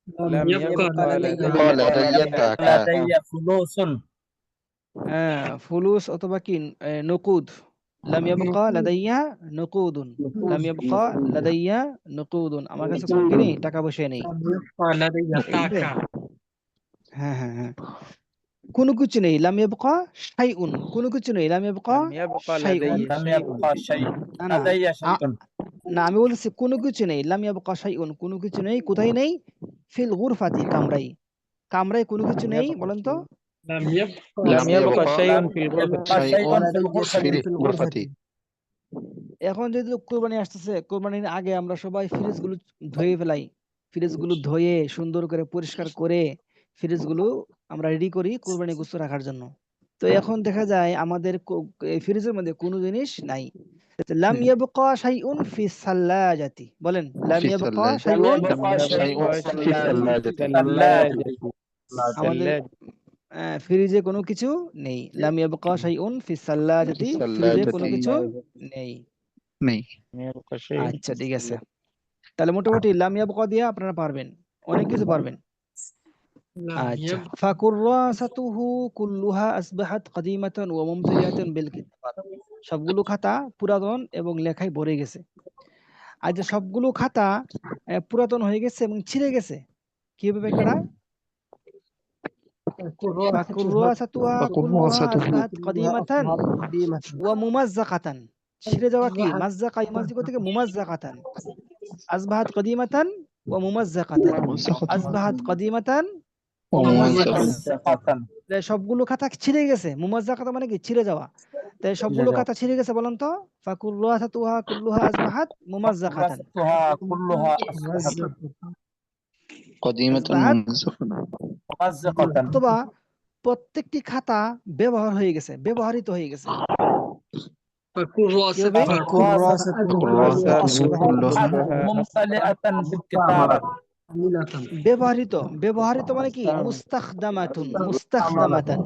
لم يبقى لدي تاكا لدي فلوس ফুলুস অথবা কি নকুদ। লাম ইয়াবকা লাদাইয়া নুকুদুন, লাম ইয়াবকা লাদাইয়া নুকুদুন, আমার কাছে কি নেই? টাকা পয়সা নেই। لدي تاكا হ্যাঁ হ্যাঁ হ্যাঁ, কোনো কিছু নেই। লাম ইয়াবকা শাইউন, কোনো কিছু নেই। লাম ইয়াবকা لم يبقى শাইউন। لدي لم شيء يبقى شيء না না لدي شيء না, আমি বলছি কোনো কিছু নেই। লাম ইয়াবকা শাইউন, কোনো কিছু নেই। কোথায় নেই? ফিল গুরফাতি, কামরাই। কামরায় কোনো কিছু لم নেই, يبقى বলেন তো। لم يبقى لم لم يبقى يبقى شيء لم في الغرفة يبقى شيء في الغرفة في الغرفة এখন যেহেতু কোরবানি আসতেছে, কোরবানির আগে আমরা সবাই ফ্রিজগুলো ধুয়ে ফেলাই। ফ্রিজগুলো ধুয়ে সুন্দর করে পরিষ্কার করে ফ্রিজগুলো আমরা রেডি করি কোরবানি গোশত রাখার জন্য। তো এখন দেখা যায় আমাদের এই ফ্রিজের মধ্যে কোনো জিনিস নাই। লাম ইয়াবকা শাইউন ফি সাল্লাজাতি, বলেন লাম في ইয়াবকা الثلاجة শাইউন। لم لم يبقى شيء يبقى في في شيء الثلاجة ثلاجة আমাদের ثلاجة ফ্রিজে কোনো কিছু নেই। লাম ইয়াবকা শাইউন ফি সাল্লাজাতি, في ফ্রিজে কোনো الثلاجة কিছু নেই। নেই। لم يبقى شيء আচ্ছা ঠিক আছে, তাহলে মোটামুটি লাম ইয়াবকা দিয়ে আপনারা পারবেন, অনেক কিছু পারবেন। لم আচ্ছা, يبقى ফাকুররাসাতুহু কুল্লুহা আসবাহাত কাদিমাতান ওয়া মুমতালিয়াতান বিল কিতাবাত। সবগুলো খাতা পুরাতন এবং লেখায় ভরে গেছে। আর যে সবগুলো খাতা পুরাতন হয়ে গেছে এবং ছিঁড়ে গেছে, কি হবে ব্যাখ্যাটা? ফাকুররাসাতুহা কুল্লুহা আসবাহাত কাদিমাতান ওয়া মুমাজ্জাকাতান। ছিঁড়ে যাওয়া কি? মাজ্জাকা, ইমাজ্জিক থেকে মুমাজ্জাকাতান। আসবাহাত কাদিমাতান ওয়া মুমাজ্জাকাতান। আসবাহাত কাদিমাতান ওয়া মুমাজ্জাকাতান। তাই সবগুলো খাতা ছিঁড়ে গেছে। মুমাজ্জাকাতা মানে কি? ছিঁড়ে যাওয়া। তাই সবগুলো খাতা ছিঁড়ে গেছে, বলেন তো। ফাকুররাসাতুহা কুল্লুহা আসবাহাত মুমাজ্জাকাতান। كرستها كلها أصبحت قديمة আসবাহাত, ممزقة অথবা প্রত্যেকটি খাতা ব্যবহার হয়ে গেছে, ব্যবহৃত হয়ে গেছে। কি হবে? كراسة كراسة كلها ممتلئة بالكتابة ব্যবহৃত, ব্যবহৃত মানে কি? مستعمل মুস্তাখদামাতুন, মুস্তাখদামাতান।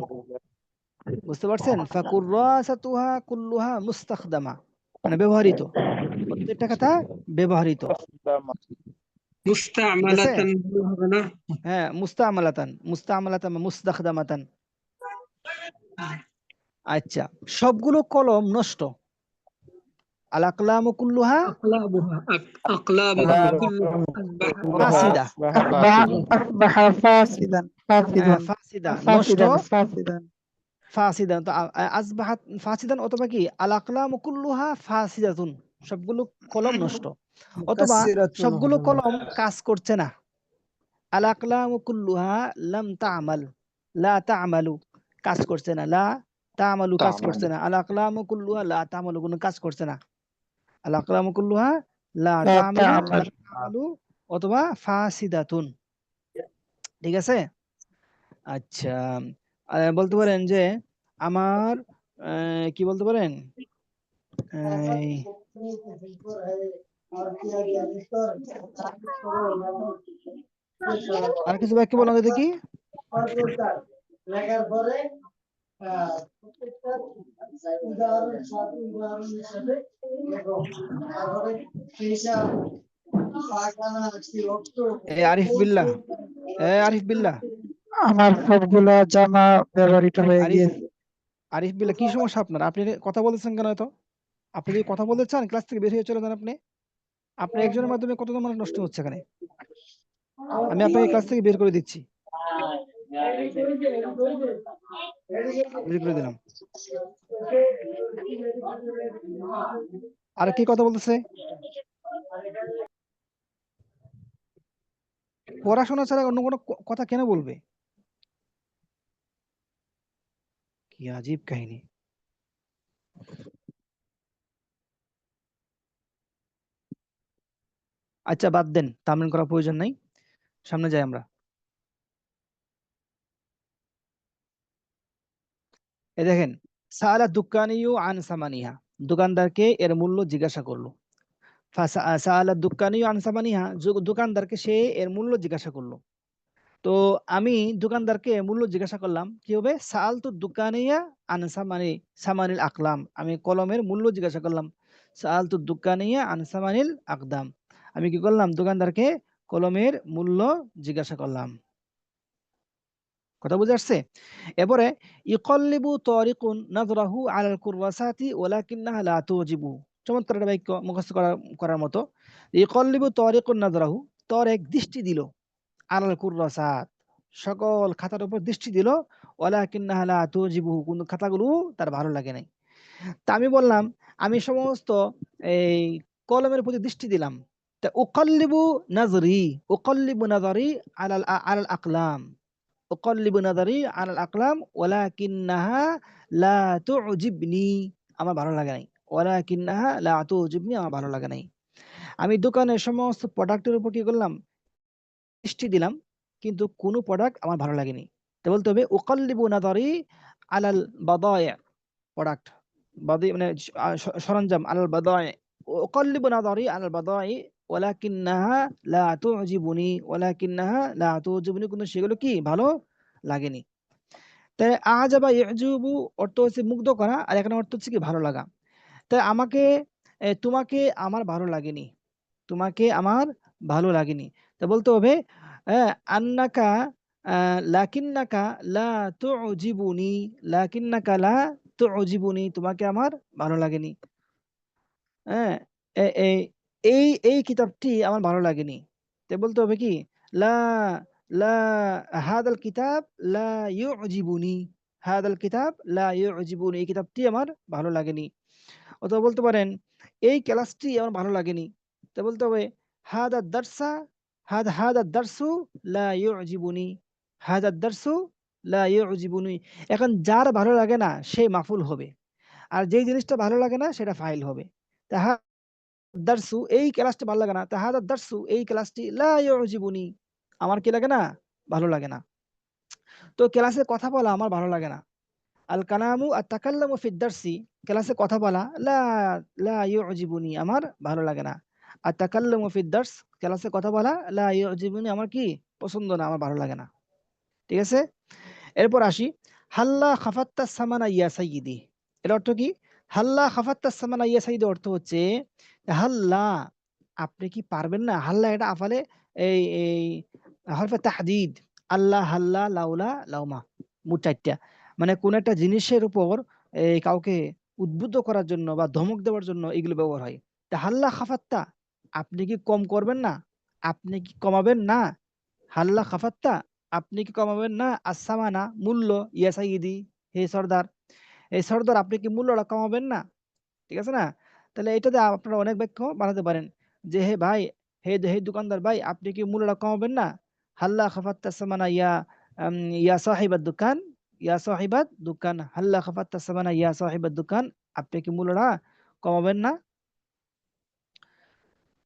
বুঝতে পারছেন? ফাকুররাসাতুহা কুল্লুহা মুস্তাখদামা মানে ব্যবহৃত, প্রত্যেকটা খাতা ব্যবহৃত। مستعملة হ্যাঁ, মুস্তামালাতান, মুস্তামালাতান মুস্তাখদামাতান। আচ্ছা, সবগুলো কলম নষ্ট। আল আকলামু কুল্লুহা أقلامها ফাসিদা। أصبح فاسدا ফাসিদা নষ্ট, فاسدا ফাসিদান। তো আসবাহাত ফাসিদান, অথবা কি আল আকলামু কুল্লুহা ফাসিদাতুন, সবগুলো কলম নষ্ট, অথবা সবগুলো কলম কাজ করছে না। আল আকলামু কুল্লুহা লাম তা'মাল, লা তা'মালু, কাজ করছে না। লা তা'মালু, কাজ করছে না। আল আকলামু কুল্লুহা লা তা'মালু, কোনো কাজ করছে না। আল আকলামু কুল্লুহা লা لا তা'মালু, লা تعمل তা'মালু, অথবা ফাসিদাতুন। ঠিক আছে? আচ্ছা, বলতে পারেন যে আমার কি বলতে পারেন? এই, আর কিছু বাক্য বলা যায় দেখি। আরিফ বিল্লাহ, আরিফ বিল্লাহ, আমার সবগুলা জামা ব্যবহৃত হয়ে আরিফ গিয়েছে। আরিফ বিল্লাহ, কি সমস্যা আপনার? আপনি কথা বলতেছেন কেন? এত আপনি যদি কথা বলতে চান ক্লাস থেকে বের হয়ে চলে যান। আপনি একজনের মাধ্যমে কতজন মানুষ নষ্ট হচ্ছে এখানে। আমি আপনাকে ক্লাস থেকে বের করে দিচ্ছি, বের করে দিলাম। আর কি কথা বলতেছে? পড়াশোনা ছাড়া অন্য কোনো কথা কেন বলবে? কি আজীব কাহিনী। আচ্ছা বাদ দেন, তামরিন করার প্রয়োজন নাই, সামনে যাই আমরা। এই দেখেন, সাআলা দুকানিয়ু আন সামানিহা, দোকানদারকে এর মূল্য জিজ্ঞাসা করলো। সাআলা দুকানিয়ু আন সামানিহা, দোকানদারকে সে এর মূল্য জিজ্ঞাসা করলো। তো আমি দোকানদারকে মূল্য জিজ্ঞাসা করলাম, কি হবে? সাআলতু দুকানিয়া আন সামানিল আকলাম, আমি কলমের মূল্য জিজ্ঞাসা করলাম। সাআলতু দুকানিয়া আন সামানিল আকদাম, আমি কি করলাম? দোকানদারকে কলমের মূল্য জিজ্ঞাসা করলাম। কথা বুঝে আসছে? এরপরে ইকল্লিবু তারিকুন নাযরাহু আলাল কুররাসাতি ওয়ালাকিন্নাহা লা তুজিবু। চমৎকার একটা বাক্য মুখস্থ করার মতো। ইকল্লিবু তারিকুন নাযরাহু, তারিক দৃষ্টি দিল, আলাল কুররাসাত সকল খাতার উপর দৃষ্টি দিল, ওয়ালাকিন্নাহা লা তুজিবু কিন্তু খাতাগুলো তার ভালো লাগে নাই। তা আমি বললাম আমি সমস্ত এই কলমের প্রতি দৃষ্টি দিলাম। তা উকাল্লিবু নাযরি আলাল আকলাম, উকাল্লিবু নাযারি আলাল আকলাম ওয়ালাকিন্নাহা লা তুজিবনি, আমার ভালো লাগে নাই। ওয়ালাকিন্নাহা লা তুজিবনি, আমার ভালো লাগে নাই। আমি দোকানের সমস্ত প্রোডাক্টের উপর কি করলাম? দৃষ্টি দিলাম, কিন্তু কোনো প্রোডাক্ট আমার ভালো লাগেনি। তো বলতে হবে উকাল্লিবু নাযারি আলাল বাদায়া, প্রোডাক্ট বাদি মানে সরঞ্জাম, আলাল বাদায়, উকাল্লিবু নাযারি আলাল বাদাই ওয়ালাকিন্নাহা লা তুজিবুনি, ওয়ালাকিন্নাহা লা তুজিবুনি, কিন্তু সেগুলো কি ভালো লাগেনি। তাই আজাবা ইয়াজুবু অর্থ হচ্ছে মুগ্ধ করা, আর এখানে অর্থ হচ্ছে কি ভালো লাগা। তাই আমাকে তোমাকে আমার ভালো লাগেনি, তোমাকে আমার ভালো লাগেনি। তা বলতে হবে আন্নাকা লাকিন্নাকা লা তুজিবুনি, লাকিন্নাকা লা তুজিবুনি, তোমাকে আমার ভালো লাগেনি। হ্যাঁ, এ- এই এই এই কিতাবটি আমার ভালো লাগেনি। তাই বলতে হবে কি লা লা হাদাল কিতাব লা ইউজিবুনি, হাদাল কিতাব লা ইউজিবুনি, এই কিতাবটি আমার ভালো লাগেনি। অথবা বলতে পারেন এই ক্লাসটি আমার ভালো লাগেনি। তাই বলতে হবে হাদা দারসা হাদা দারসু লা ইউজিবুনি, হাদা দারসু লা ইউজিবুনি। এখন যার ভালো লাগে না সে মাফুল হবে, আর যেই জিনিসটা ভালো লাগে না সেটা ফাইল হবে। তা দারসু, এই ক্লাসটি ভালো লাগে না, তাহাদা দারসু, এই ক্লাসটি লা ইউজিবুনি, আমার কি লাগে না? ভালো লাগে না। তো ক্লাসে কথা বলা আমার ভালো লাগে না। আল কালামু আত তাকাল্লামু ফিদ দারসি, ক্লাসে কথা বলা লা লা ইউজিবুনি, আমার ভালো লাগে না। আত তাকাল্লামু ফিদ দারস, ক্লাসে কথা বলা লা ইউজিবুনি, আমার কি পছন্দ না, আমার ভালো লাগে না। ঠিক আছে? এরপর আসি হাল্লা খাফাত্তা সামানা ইয়া সাইয়্যিদি। এর অর্থ কি? হাল্লা খাফাত্তা সামানা ইয়া সাইয়্যিদি অর্থ হচ্ছে হাল্লা, আপনি কি পারবেন না? হাল্লা এটা আফালে এই হরফে তাহদিদ, আল্লাহ, হাল্লা, লাউলা, লাউমা, মোট ৪ টা। মানে কোন একটা জিনিসের উপর কাউকে উদ্বুদ্ধ করার জন্য বা ধমক দেওয়ার জন্য এগুলো ব্যবহার হয়। তা হাল্লা খাফাত্তা, আপনি কি কম করবেন না? আপনি কি কমাবেন না? হাল্লা খাফাত্তা, আপনি কি কমাবেন না? আসসামানা, মূল্য, ইয়া সাইয়্যিদি, হে সর্দার, এই সর্দার আপনি কি মূল্যটা কমাবেন না? ঠিক আছে না? তাহলে এটাতে আপনারা অনেক বাক্য বানাতে পারেন যে হে ভাই, হে দোকানদার ভাই, আপনি কি মূল্যটা কমাবেন না? হাল্লা খাফাত্তা সামানা ইয়া সাহিবাদ দোকান, ইয়া সাহিবাদ দোকান, হাল্লা খাফাত্তা সামানা ইয়া সাহিবাদ দোকান, আপনি কি মূল্যটা কমাবেন না?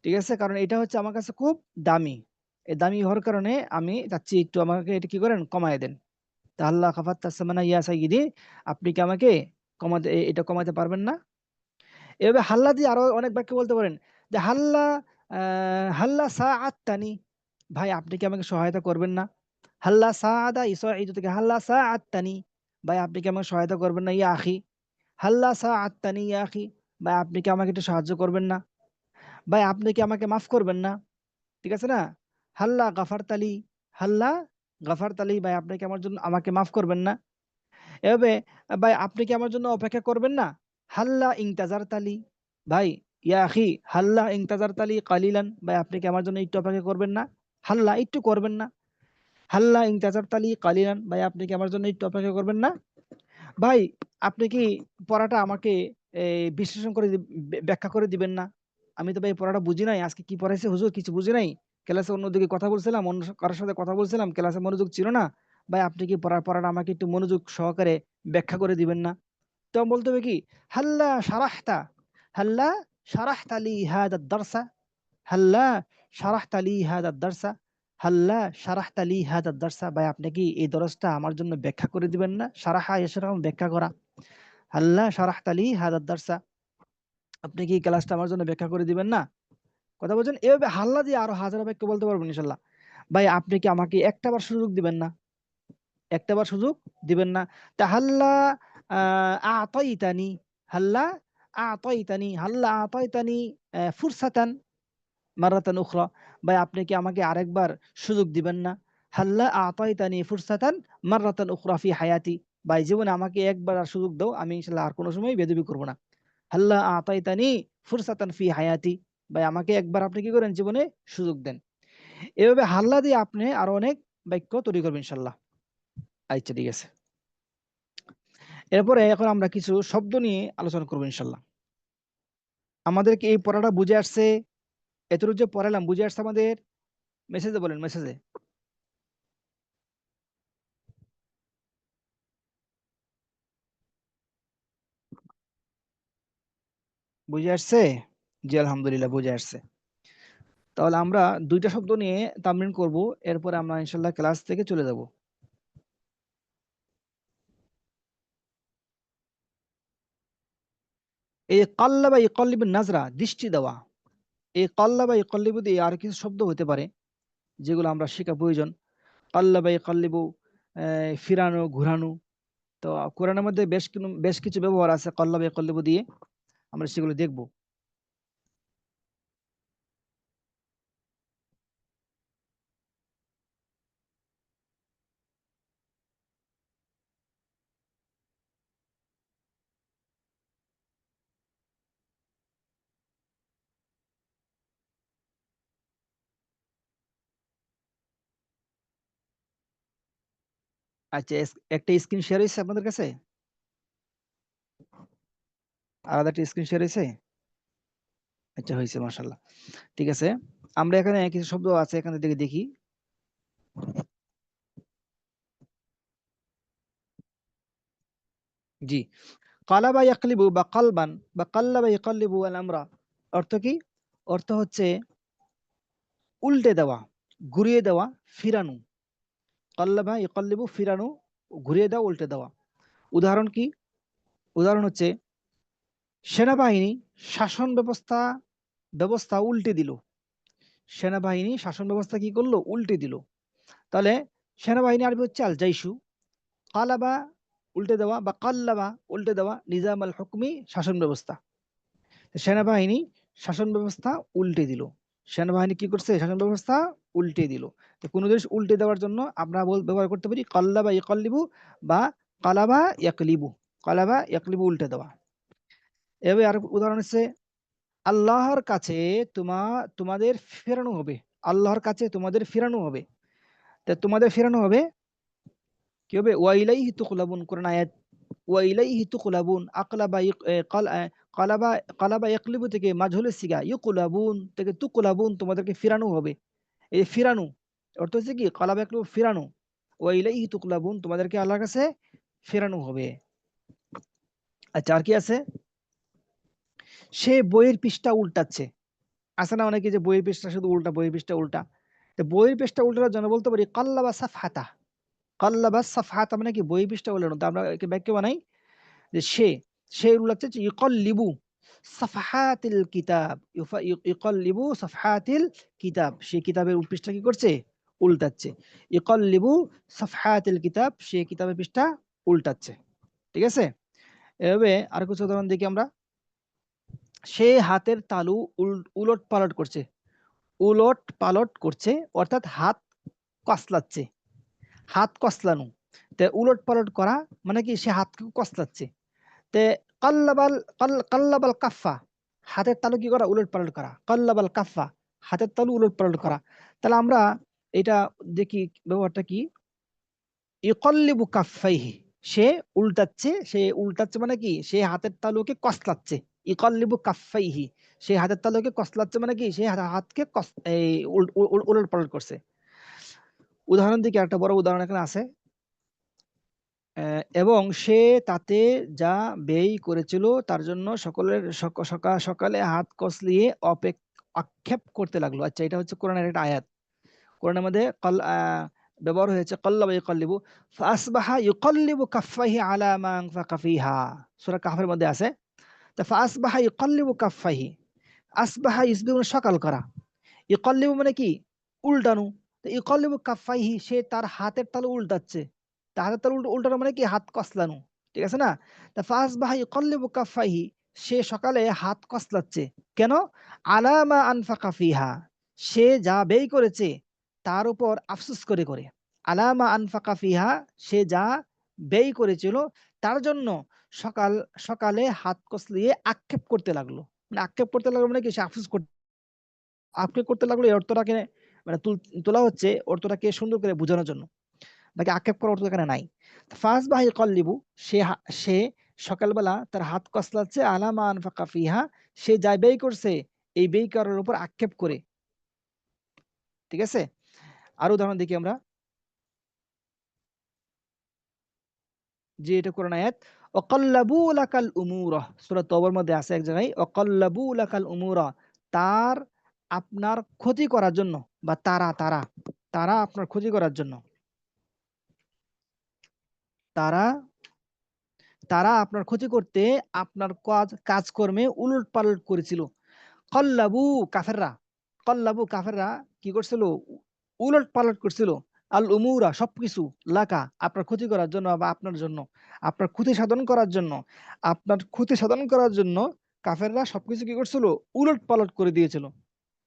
ঠিক আছে? কারণ এটা হচ্ছে আমার কাছে খুব দামি। এই দামি হওয়ার কারণে আমি চাচ্ছি একটু আমাকে এটা কি করেন, কমায় দেন। তা হাল্লা খাফাত্তা সামানা ইয়া সাইয়্যিদি, আপনি কি আমাকে এটা কমাতে পারবেন না? এভাবে হাল্লা দিয়ে আরো অনেক বাক্য বলতে পারেন যে হাল্লা হাল্লা সাআত্তানি, ভাই আপনি কি আমাকে সহায়তা করবেন না? হাল্লা সাআদা ইসাইদু থেকে হাল্লা সাআত্তানি, ভাই আপনি কি আমাকে সহায়তা করবেন না? ইয়া আখি, হাল্লা সাআত্তানি ইয়া আখি, ভাই আপনি কি আমাকে একটু সাহায্য করবেন না? ভাই আপনি কি আমাকে মাফ করবেন না? ঠিক আছে না? হাল্লা গাফারতালি, হাল্লা গাফারতালি, ভাই আপনি কি আমার জন্য আমাকে মাফ করবেন না? এভাবে ভাই আপনি কি আমার জন্য অপেক্ষা করবেন না? হাল্লা ইনতাজারতালি, ভাই ইয়া আখি হাল্লা ইনতাজারতালি কালিলান, ভাই আপনি কি আমার জন্য একটু অপেক্ষা করবেন না? হাল্লা একটু করবেন না? হাল্লা ইনতাজারতালি কালিলান, ভাই আপনি কি আমার জন্য একটু অপেক্ষা করবেন না? ভাই আপনি কি পড়াটা আমাকে বিশ্লেষণ করে ব্যাখ্যা করে দিবেন না? আমি তো ভাই পড়াটা বুঝি নাই, আজকে কি পড়াইছে হুজুর কিছু বুঝি নাই, ক্লাসে অন্যদিকে কথা বলছিলাম, অন্য কারোর সাথে কথা বলছিলাম, ক্লাসে মনোযোগ ছিল না। ভাই আপনি কি পড়াটা আমাকে একটু মনোযোগ সহকারে ব্যাখ্যা করে দিবেন না? তখন বলতে হবে কি হাল্লা শারাহতা, হাল্লা শারাহতা লি হাদা দারসা, হাল্লা শারাহতা লি হাদা দারসা, হাল্লা শারাহতা লি হাদা দারসা, ভাই আপনি কি এই দরসটা আমার জন্য ব্যাখ্যা করে দিবেন না? শারাহা ইয়াশরাহু, ব্যাখ্যা করা, হাল্লা শারাহতা লি হাদা দারসা, আপনি কি ক্লাসটা আমার জন্য ব্যাখ্যা করে দিবেন না? কথা বলছেন? এভাবে হাল্লা দিয়ে আরো হাজার বাক্য বলতে পারবেন ইনশাআল্লাহ। ভাই আপনি কি আমাকে একটাবার সুযোগ দিবেন না? একটাবার সুযোগ দিবেন না? তাহাল্লা আতাইতানি, হাল্লা আতাইতানি, হাল্লা আতাইতানি ফুরসাতান, মাররাতান উখরা, ভাই আপনি কি আমাকে আরেকবার সুযোগ দিবেন না? হাল্লা আতাইতানি ফুরসাতান মাররাতান উখরা ফি হায়াতি, ভাই জীবনে আমাকে একবার আর সুযোগ দাও, আমি ইনশাআল্লাহ আর কোনো সময় বেয়াদবি করব না। হাল্লা আতাইতানি ফুরসাতান ফি হায়াতি, ভাই আমাকে একবার আপনি কি করেন জীবনে সুযোগ দেন। এভাবে হাল্লা দিয়ে আপনি আরো অনেক বাক্য তৈরি করবেন ইনশাআল্লাহ। আচ্ছা ঠিক আছে। এরপরে এখন আমরা কিছু শব্দ নিয়ে আলোচনা করবো ইনশাআল্লাহ। আমাদেরকে এই পড়াটা বুঝে আসছে? এতটুকু যে পড়ালাম বুঝে আসছে আমাদের? মেসেজে বলেন, মেসেজে। বুঝে আসছে? জি আলহামদুলিল্লাহ বুঝে আসছে। তাহলে আমরা দুইটা শব্দ নিয়ে তামরিন করব, এরপরে আমরা ইনশাআল্লাহ ক্লাস থেকে চলে যাব। এই কাল্লাবা ইকাল্লিবু নাজরা, দৃষ্টি দেওয়া। এই কাল্লাবা ইকাল্লিবু দিয়ে আর কিছু শব্দ হতে পারে যেগুলো আমরা শেখা প্রয়োজন। কাল্লাবা ইকাল্লিবু, ফিরানো, ঘুরানো। তো কোরআনের মধ্যে বেশ কিছু ব্যবহার আছে কাল্লাবা ইকাল্লিবু দিয়ে, আমরা সেগুলো দেখব। আচ্ছা, একটা স্ক্রিন শেয়ার হয়েছে আপনাদের কাছে? আলাদা একটা স্ক্রিন শেয়ার হয়েছে? আচ্ছা হয়েছে, মাশাআল্লাহ। ঠিক আছে, আমরা এখানে কিছু শব্দ আছে এখান থেকে দেখি। জি, কালাবা ইয়াকলিবু বা কালবান বা কাল্লাবা ইয়াকলিবু আল আমরা, অর্থ কি? অর্থ হচ্ছে উল্টে দেওয়া, ঘুরিয়ে দেওয়া, ফিরানো। কাল্লাবা ইয়াকলিবু, ফিরানো, ঘুরিয়ে দেওয়া, উল্টে দেওয়া। উদাহরণ কি? উদাহরণ হচ্ছে সেনাবাহিনী শাসন ব্যবস্থা উল্টে দিল। সেনাবাহিনী শাসন ব্যবস্থা কি করলো? উল্টে দিল। তাহলে সেনাবাহিনী আরবি হচ্ছে আল জাইশু। কালাবা উল্টে দেওয়া বা কাল্লাবা উল্টে দেওয়া, নিজাম আল হুকমি শাসন ব্যবস্থা। সেনাবাহিনী শাসন ব্যবস্থা উল্টে দিল। সেনাবাহিনী কি করছে? শাসন ব্যবস্থা উল্টে দিল। তো কোনো জিনিস উল্টে দেওয়ার জন্য আমরা ব্যবহার করতে পারি কাল্লাবা ইয়াকলিবু বা কালাবা ইয়াকলিবু। কালাবা ইয়াকলিবু উল্টে দেওয়া। এভাবে আর উদাহরণ হচ্ছে আল্লাহর কাছে তোমাদের ফেরানো হবে। আল্লাহর কাছে তোমাদের ফেরানো হবে। তা তোমাদের ফেরানো হবে কি হবে? ওয়াইলাইহি তুকলাবুন, কোরআন আয়াত। ওয়াইলাইহি তুকলাবুন, আকলাবা কালাবা, কালাবা ইয়াকলিবু থেকে মাজহুলের সিগা, ইউকলাবুন থেকে তুকলাবুন, তোমাদেরকে ফেরানো হবে। এই ফেরানো অর্থ হচ্ছে কি? কালাবা ইয়াকলিবু, ফেরানো। ওয়াইলাইহি তুকলাবুন, তোমাদেরকে আল্লাহর কাছে ফেরানো হবে। আচ্ছা, আর কি আছে? সে বইয়ের পৃষ্ঠা উল্টাচ্ছে। আছে না অনেকে যে বইয়ের পৃষ্ঠা শুধু উল্টা, বইয়ের পৃষ্ঠা উল্টা। তো বইয়ের পৃষ্ঠা উল্টানোর জন্য বলতে পারি কাল্লাবা সাফহাতা। কাল্লাবা সাফহাতা মানে কি? বইয়ের পৃষ্ঠা উল্টানো। তো আমরা একে বাক্য বানাই যে সে উল্টাচ্ছে ইকাল্লিবু সাফহাতিল কিতাব, ইকাল্লিবু সাফহাতিল কিতাব, সে কিতাবের পৃষ্ঠা কি করছে? উল্টাচ্ছে। ইকাল্লিবু সাফহাতিল কিতাব, সে কিতাবের পৃষ্ঠা উল্টাচ্ছে। ঠিক আছে, এভাবে আর কিছু উদাহরণ দেখি আমরা। সে হাতের তালু উলট পালট করছে। উলট পালট করছে অর্থাৎ হাত কসলাচ্ছে। হাত কসলানো। তে উলট পালট করা মানে কি? সে হাতকে কসলাচ্ছে। তে কাল্লাবাল কাফা, হাতের তালু কি করা? উলট পালট করা। কাল্লাবাল কাফা, হাতের তালু উলট পালট করা। তাহলে আমরা এটা দেখি ব্যবহারটা কি? ইকল্লিবু কাফাইহি, সে উল্টাচ্ছে মানে কি? সে হাতের তালুকে কসলাচ্ছে। ইকল্লিবু কাফাইহি, সে হাতের তালুকে কসলাচ্ছে মানে কি? সে হাতকে উলট পালট করছে। উদাহরণ দিকে একটা বড় উদাহরণ এখানে আছে। এবং সে তাতে যা ব্যয় করেছিল তার জন্য সকলের সকালে হাত কসলিয়ে আক্ষেপ করতে লাগলো। আচ্ছা, এটা হচ্ছে কোরআনের একটা আয়াত। কোরআনের মধ্যে ব্যবহার হয়েছে কাল্লাবা ইউকাল্লিবু, ফাসবাহা ইউকাল্লিবু কাফাইহি আলা মা আনফাকা ফিহা। সূরা কাহফের মধ্যে আছে। তা ফাসবাহা ইউকাল্লিবু কাফাইহি, আসবাহা ইসবিহু সকাল করা, ইউকাল্লিবু মানে কি? উল্টানো। তো ইউকাল্লিবু কাফাইহি, সে তার হাতের তালু উল্টাচ্ছে। তা হাতের তালু উল্টানো মানে কি? হাত কসলানো। ঠিক আছে না? তা ফাসবাহা ইউকাল্লিবু কাফাইহি, সে সকালে হাত কসলাচ্ছে। কেন? আলা মা আনফাকা ফিহা, সে যা ব্যয় করেছে তার উপর আফসোস করে করে। আলামা আনফাকা ফিহা, সে যা ব্যয় করেছিল তার জন্য সকালে হাত কসলিয়ে আক্ষেপ করতে লাগলো। মানে আক্ষেপ করতে লাগলো মানে কি, সে আক্ষেপ করতে লাগলো। এই অর্থটাকে মানে তোলা হচ্ছে অর্থটাকে সুন্দর করে বোঝানোর জন্য, বাকি আক্ষেপ করার অর্থ এখানে নাই। ফাস বাহি কল্লিবু, সে সকালবেলা তার হাত কসলাচ্ছে আলামা আনফাকা ফিহা, সে যা ব্যয় করছে এই ব্যয় করার উপর আক্ষেপ করে। ঠিক আছে, আরো উদাহরণ দেখি আমরা। যে এটা কোরআন আয়াত, ওয়াকাল্লাবু লাকাল উমুরা, সূরা তওবার মধ্যে আছে এক জায়গায়, ওয়াকাল্লাবু লাকাল উমুরা, তার আপনার ক্ষতি করার জন্য, বা তারা আপনার ক্ষতি করার জন্য, তারা আপনার ক্ষতি করতে আপনার কাজকর্মে উলট পালট করেছিল। কল্লাবু কাফেররা কি করছিল? উলট পালট করছিল। আল উমুরা, সবকিছু, লাকা, আপনার ক্ষতি করার জন্য, বা আপনার জন্য, আপনার ক্ষতি সাধন করার জন্য, কাফেররা সবকিছু কি করছিল? উলট পালট করে দিয়েছিল।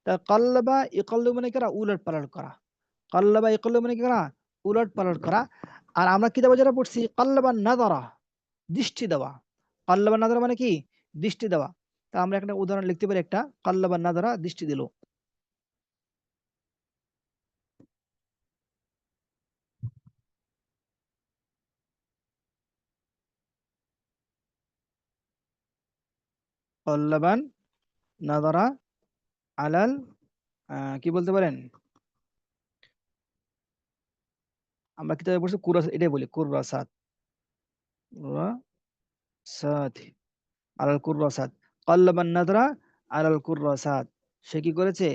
তা কল্লাবা ইকল্লু মানে করা, উলট পালট করা। কল্লাবা ইকল্লু মানে কি করা? উলট পালট করা। আর আমরা কিতাবে যেটা পড়ছি, কল্লাবা নাযারা, দৃষ্টি দেওয়া। কল্লাবা নাযারা মানে কি? দৃষ্টি দেওয়া। তা আমরা একটা উদাহরণ লিখতে পারি, একটা কল্লাবা নাযারা, দৃষ্টি দিল। কল্লাবান নাযারা আলাল, কি বলতে পারেন? আমরা কিতাবে পড়ছি কুরাস, এটাই বলি কুররাসাত, কুররাসাত, আলাল কুররাসাত। কল্লাবান নাযারা আলাল কুররাসাত, সে কি করেছে?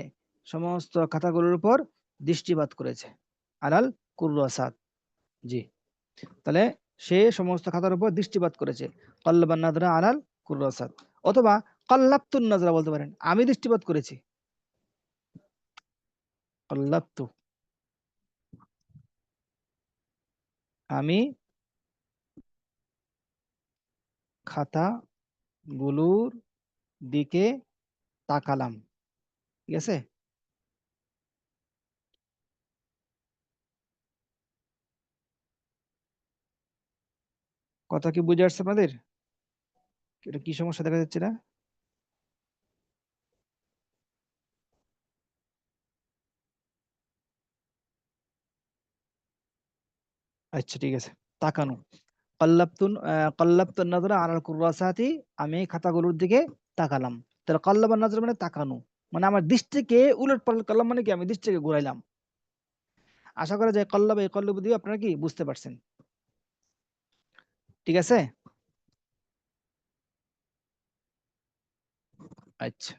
সমস্ত খাতাগুলোর উপর দৃষ্টিপাত করেছে। আলাল কুররাসাত, জি। তাহলে সে সমস্ত খাতার উপর দৃষ্টিপাত করেছে। কল্লাবান নাযরা আলাল কুররাসাত। অথবা কল্লাবতুন নাযরা বলতে পারেন, আমি দৃষ্টিপাত করেছি। কল্লাবতু, আমি খাতাগুলোর দিকে তাকালাম। ঠিক আছে, কথা কি বুঝে আসছে আপনাদের? এটা কি সমস্যা দেখা যাচ্ছে না? আচ্ছা ঠিক আছে, তাকানো। কল্লাবতুন নাযরা আলাল কুররাসাতি, আমি খাতাগুলোর দিকে তাকালাম। তাহলে কল্লাবান নাযরা মানে তাকানো, মানে আমার দৃষ্টিকে উলট পালট করলাম, মানে কি আমি দৃষ্টিকে ঘুরাইলাম। আশা করা যায় কল্লাব এই কল্লব দিয়ে আপনারা কি বুঝতে পারছেন। ঠিক আছে, আচ্ছা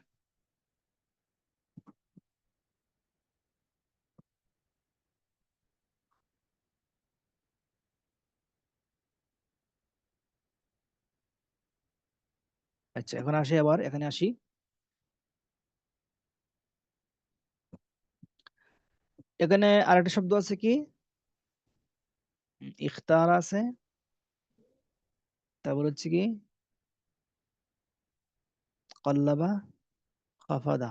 আচ্ছা, এখন আসি, আবার এখানে আসি। এখানে আরেকটা শব্দ আছে কি, ইখতার আছে, তারপর হচ্ছে কি কল্লাবা, খাফাদা।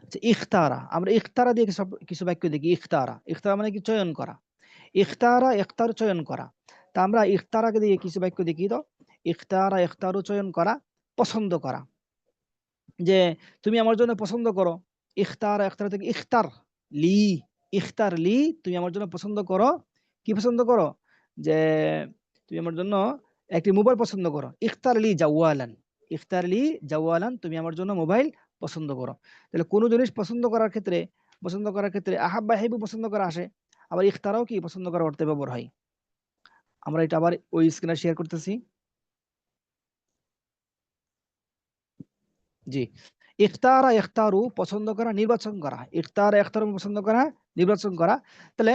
আচ্ছা, ইখতারা, আমরা ইখতারা দিয়ে কিছু বাক্য দেখি। ইখতারা মানে কি? চয়ন করা। ইখতার চয়ন করা। তা আমরা ইখতারাকে দিয়ে কিছু বাক্য দেখি তো। ইখতারু চয়ন করা, পছন্দ করা। যে তুমি আমার জন্য পছন্দ করো। ইখতার থেকে লি ইখতার লি, তুমি আমার জন্য পছন্দ করো। কি পছন্দ করো? যে তুমি আমার জন্য একটি মোবাইল পছন্দ করো। ইখতার লি জাওয়ালান, তুমি আমার জন্য মোবাইল পছন্দ করো। তাহলে কোনো জিনিস পছন্দ করার ক্ষেত্রে আহাব্বা হিবু পছন্দ করা আসে, আবার ইখতারাও কি পছন্দ করার অর্থে ব্যবহার হয়। আমরা এটা আবার ওই স্ক্রিনে শেয়ার করতেছি। জি, ইখতারু পছন্দ করা, নির্বাচন করা। ইখতারু পছন্দ করা, নির্বাচন করা। তাহলে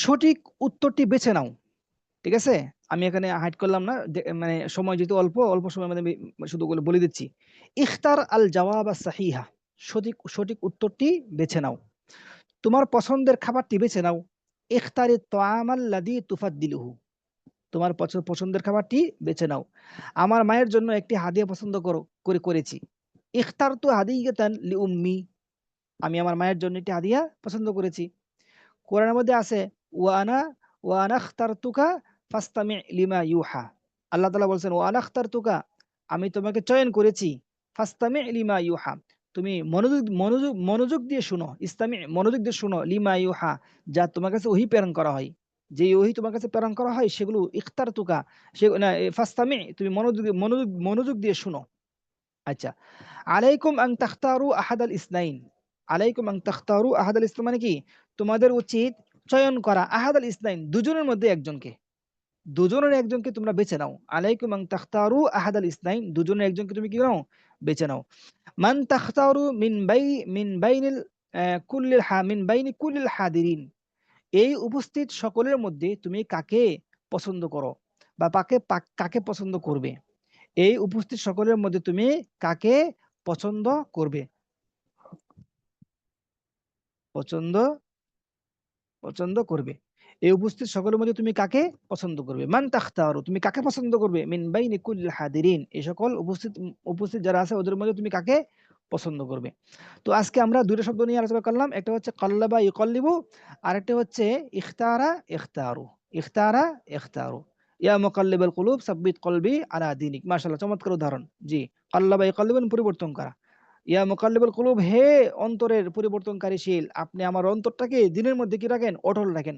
সঠিক উত্তরটি বেছে নাও। ঠিক আছে, আমি এখানে হাইড করলাম না, মানে সময় যেহেতু অল্প অল্প সময়ের মধ্যে আমি শুধু বলে দিচ্ছি। ইখতার আল জাওয়াব সাহিহা, সঠিক উত্তরটি বেছে নাও। তোমার পছন্দের খাবারটি বেছে নাও। ইখতারি তাআমাল্লাযী তুফাদ্দিলুহু, তোমার পছন্দের খাবারটি বেছে নাও। আমার মায়ের জন্য একটি হাদিয়া পছন্দ করেছি। ইখতারতু হাদিয়াতান লিউম্মি, আমি আমার মায়ের জন্য একটি হাদিয়া পছন্দ করেছি। কোরআনের মধ্যে আছে ওয়া আনা আখতারতুকা ফাস্তামি লিমা ইউহা। আল্লাহ তাআলা বলছেন ওয়া আনা আখতারতুকা, আমি তোমাকে চয়ন করেছি, ফাস্তামি লিমা ইউহা, তুমি মনোযোগ দিয়ে শুনো, ইস্তামি মনোযোগ দিয়ে শুনো, লিমা ইউহা, যা তোমার কাছে ওহী প্রেরণ করা হয়, যে ওহী তোমার কাছে প্রেরণ করা হয় সেগুলো ইখতারতুকা, সে না ফাস্তামি, তুমি মনোযোগ দিয়ে শুনো। আচ্ছা, আলাইকুম আন তাখতারু আহাদাল ইসনাইন, আলাইকুম আন তাখতারু আহাদাল ইসনাইন মানে কি, তোমাদের উচিত চয়ন করা আহাদাল ইসনাইন, দুজনের মধ্যে একজনকে, দুজনের একজনকে তোমরা বেছে নাও। আলাইকুম আন তাখতারু আহাদাল ইসনাইন, দুজনের একজনকে তুমি কি নাও, বেছে নাও। মান তাখতারু মিন বাইনিল মিন বাইনি কুল্লিল হাদিরিন, এই উপস্থিত সকলের মধ্যে তুমি কাকে পছন্দ করো বা কাকে পছন্দ করবে, এই উপস্থিত সকলের মধ্যে তুমি কাকে পছন্দ করবে, পছন্দ পছন্দ করবে, এই উপস্থিত সকলের মধ্যে তুমি কাকে পছন্দ করবে। মান তাখতারু, তুমি কাকে পছন্দ করবে, মিন বাইনি কুল্লিল হাদিরিন, এই সকল উপস্থিত যারা আছে ওদের মধ্যে তুমি কাকে পছন্দ করবে। তো আজকে আমরা দুইটা শব্দ নিয়ে আলোচনা করলাম, একটা হচ্ছে কাল্লাবা ইউকাল্লিবু, আর একটা হচ্ছে ইখতারা ইখতারু, ইখতারা ইখতারু। ইয়া মুকাল্লিবাল কুলুব সাব্বিত কলবি আলা দীনিক, মাশাআল্লাহ, চমৎকার উদাহরণ। জি, কাল্লাবা ইউকাল্লিবু পরিবর্তন করা, ইয়া মুকাল্লিবুল কুলুব, হে অন্তরের পরিবর্তনকারীশীল, আপনি আমার অন্তরটাকে দিনের মধ্যে কি রাখেন, অটল রাখেন।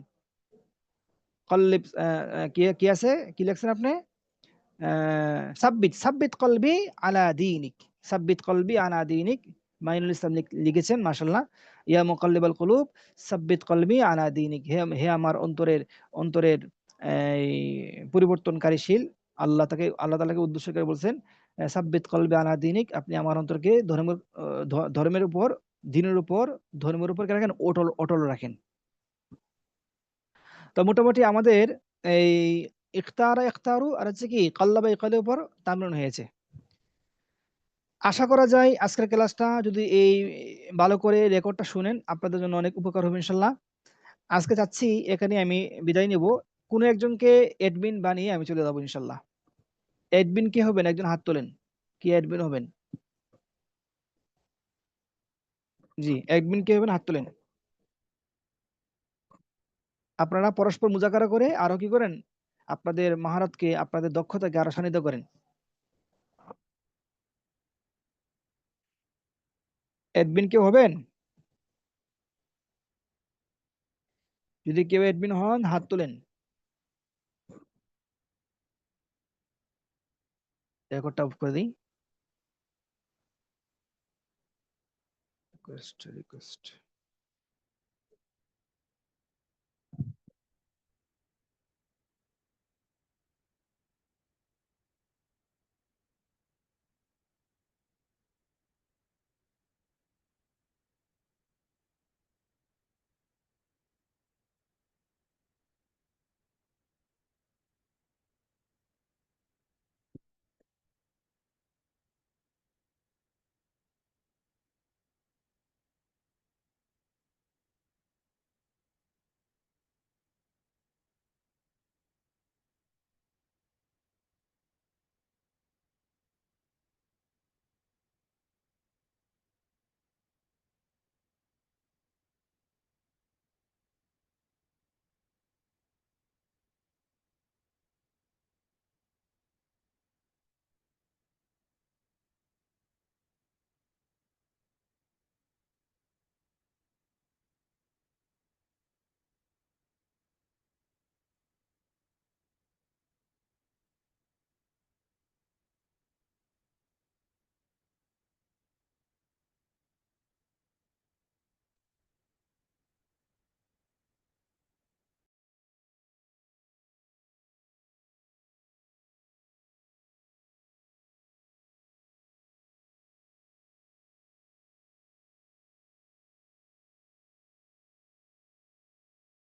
কল্লিব কি আছে, কি লিখছেন আপনি, সাব্বিত কলবি আলা দীনিক, সাব্বিত কলবি আলা দীনিক, মাইনুল ইসলাম লিখেছেন, মাশাআল্লাহ। ইয়া মুকাল্লিবাল কুলুব সাব্বিত কলবি আলা দীনিক, হে আমার অন্তরের এই পরিবর্তনকারীশীল, আল্লাহ তাআলাকে উদ্দেশ্য করে বলছেন সাব্বিত কলবি আলা দীনিক, আপনি আমার অন্তরকে ধর্মের উপর, দ্বীনের উপর, ধর্মের উপর কি রাখেন, অটল রাখেন। তো মোটামুটি আমাদের এই ইখতারা ইখতারু আর হচ্ছে কি কাল্লাবা ইকালের উপর তামরীন হয়েছে। আশা করা যায় আজকের ক্লাসটা যদি এই ভালো করে রেকর্ডটা শুনেন আপনাদের জন্য অনেক উপকার হবে ইনশাল্লাহ। আজকে চাচ্ছি এখানে আমি বিদায় নেব, কোনো একজনকে অ্যাডমিন বানিয়ে আমি চলে যাবো ইনশাল্লাহ। অ্যাডমিন কে হবেন, একজন হাত তোলেন, কি অ্যাডমিন হবেন? জি, অ্যাডমিন কে হবেন, হাত তোলেন। আপনারা পরস্পর মুজাকারা করে আরো কি করেন, আপনাদের মহারতকে, আপনাদের দক্ষতাকে আরো সান্নিধ্য করেন। অ্যাডমিন কেউ হবেন? যদি কেউ অ্যাডমিন হন হাত তোলেন। রেকর্ডটা অফ করে দিই। রিকোয়েস্ট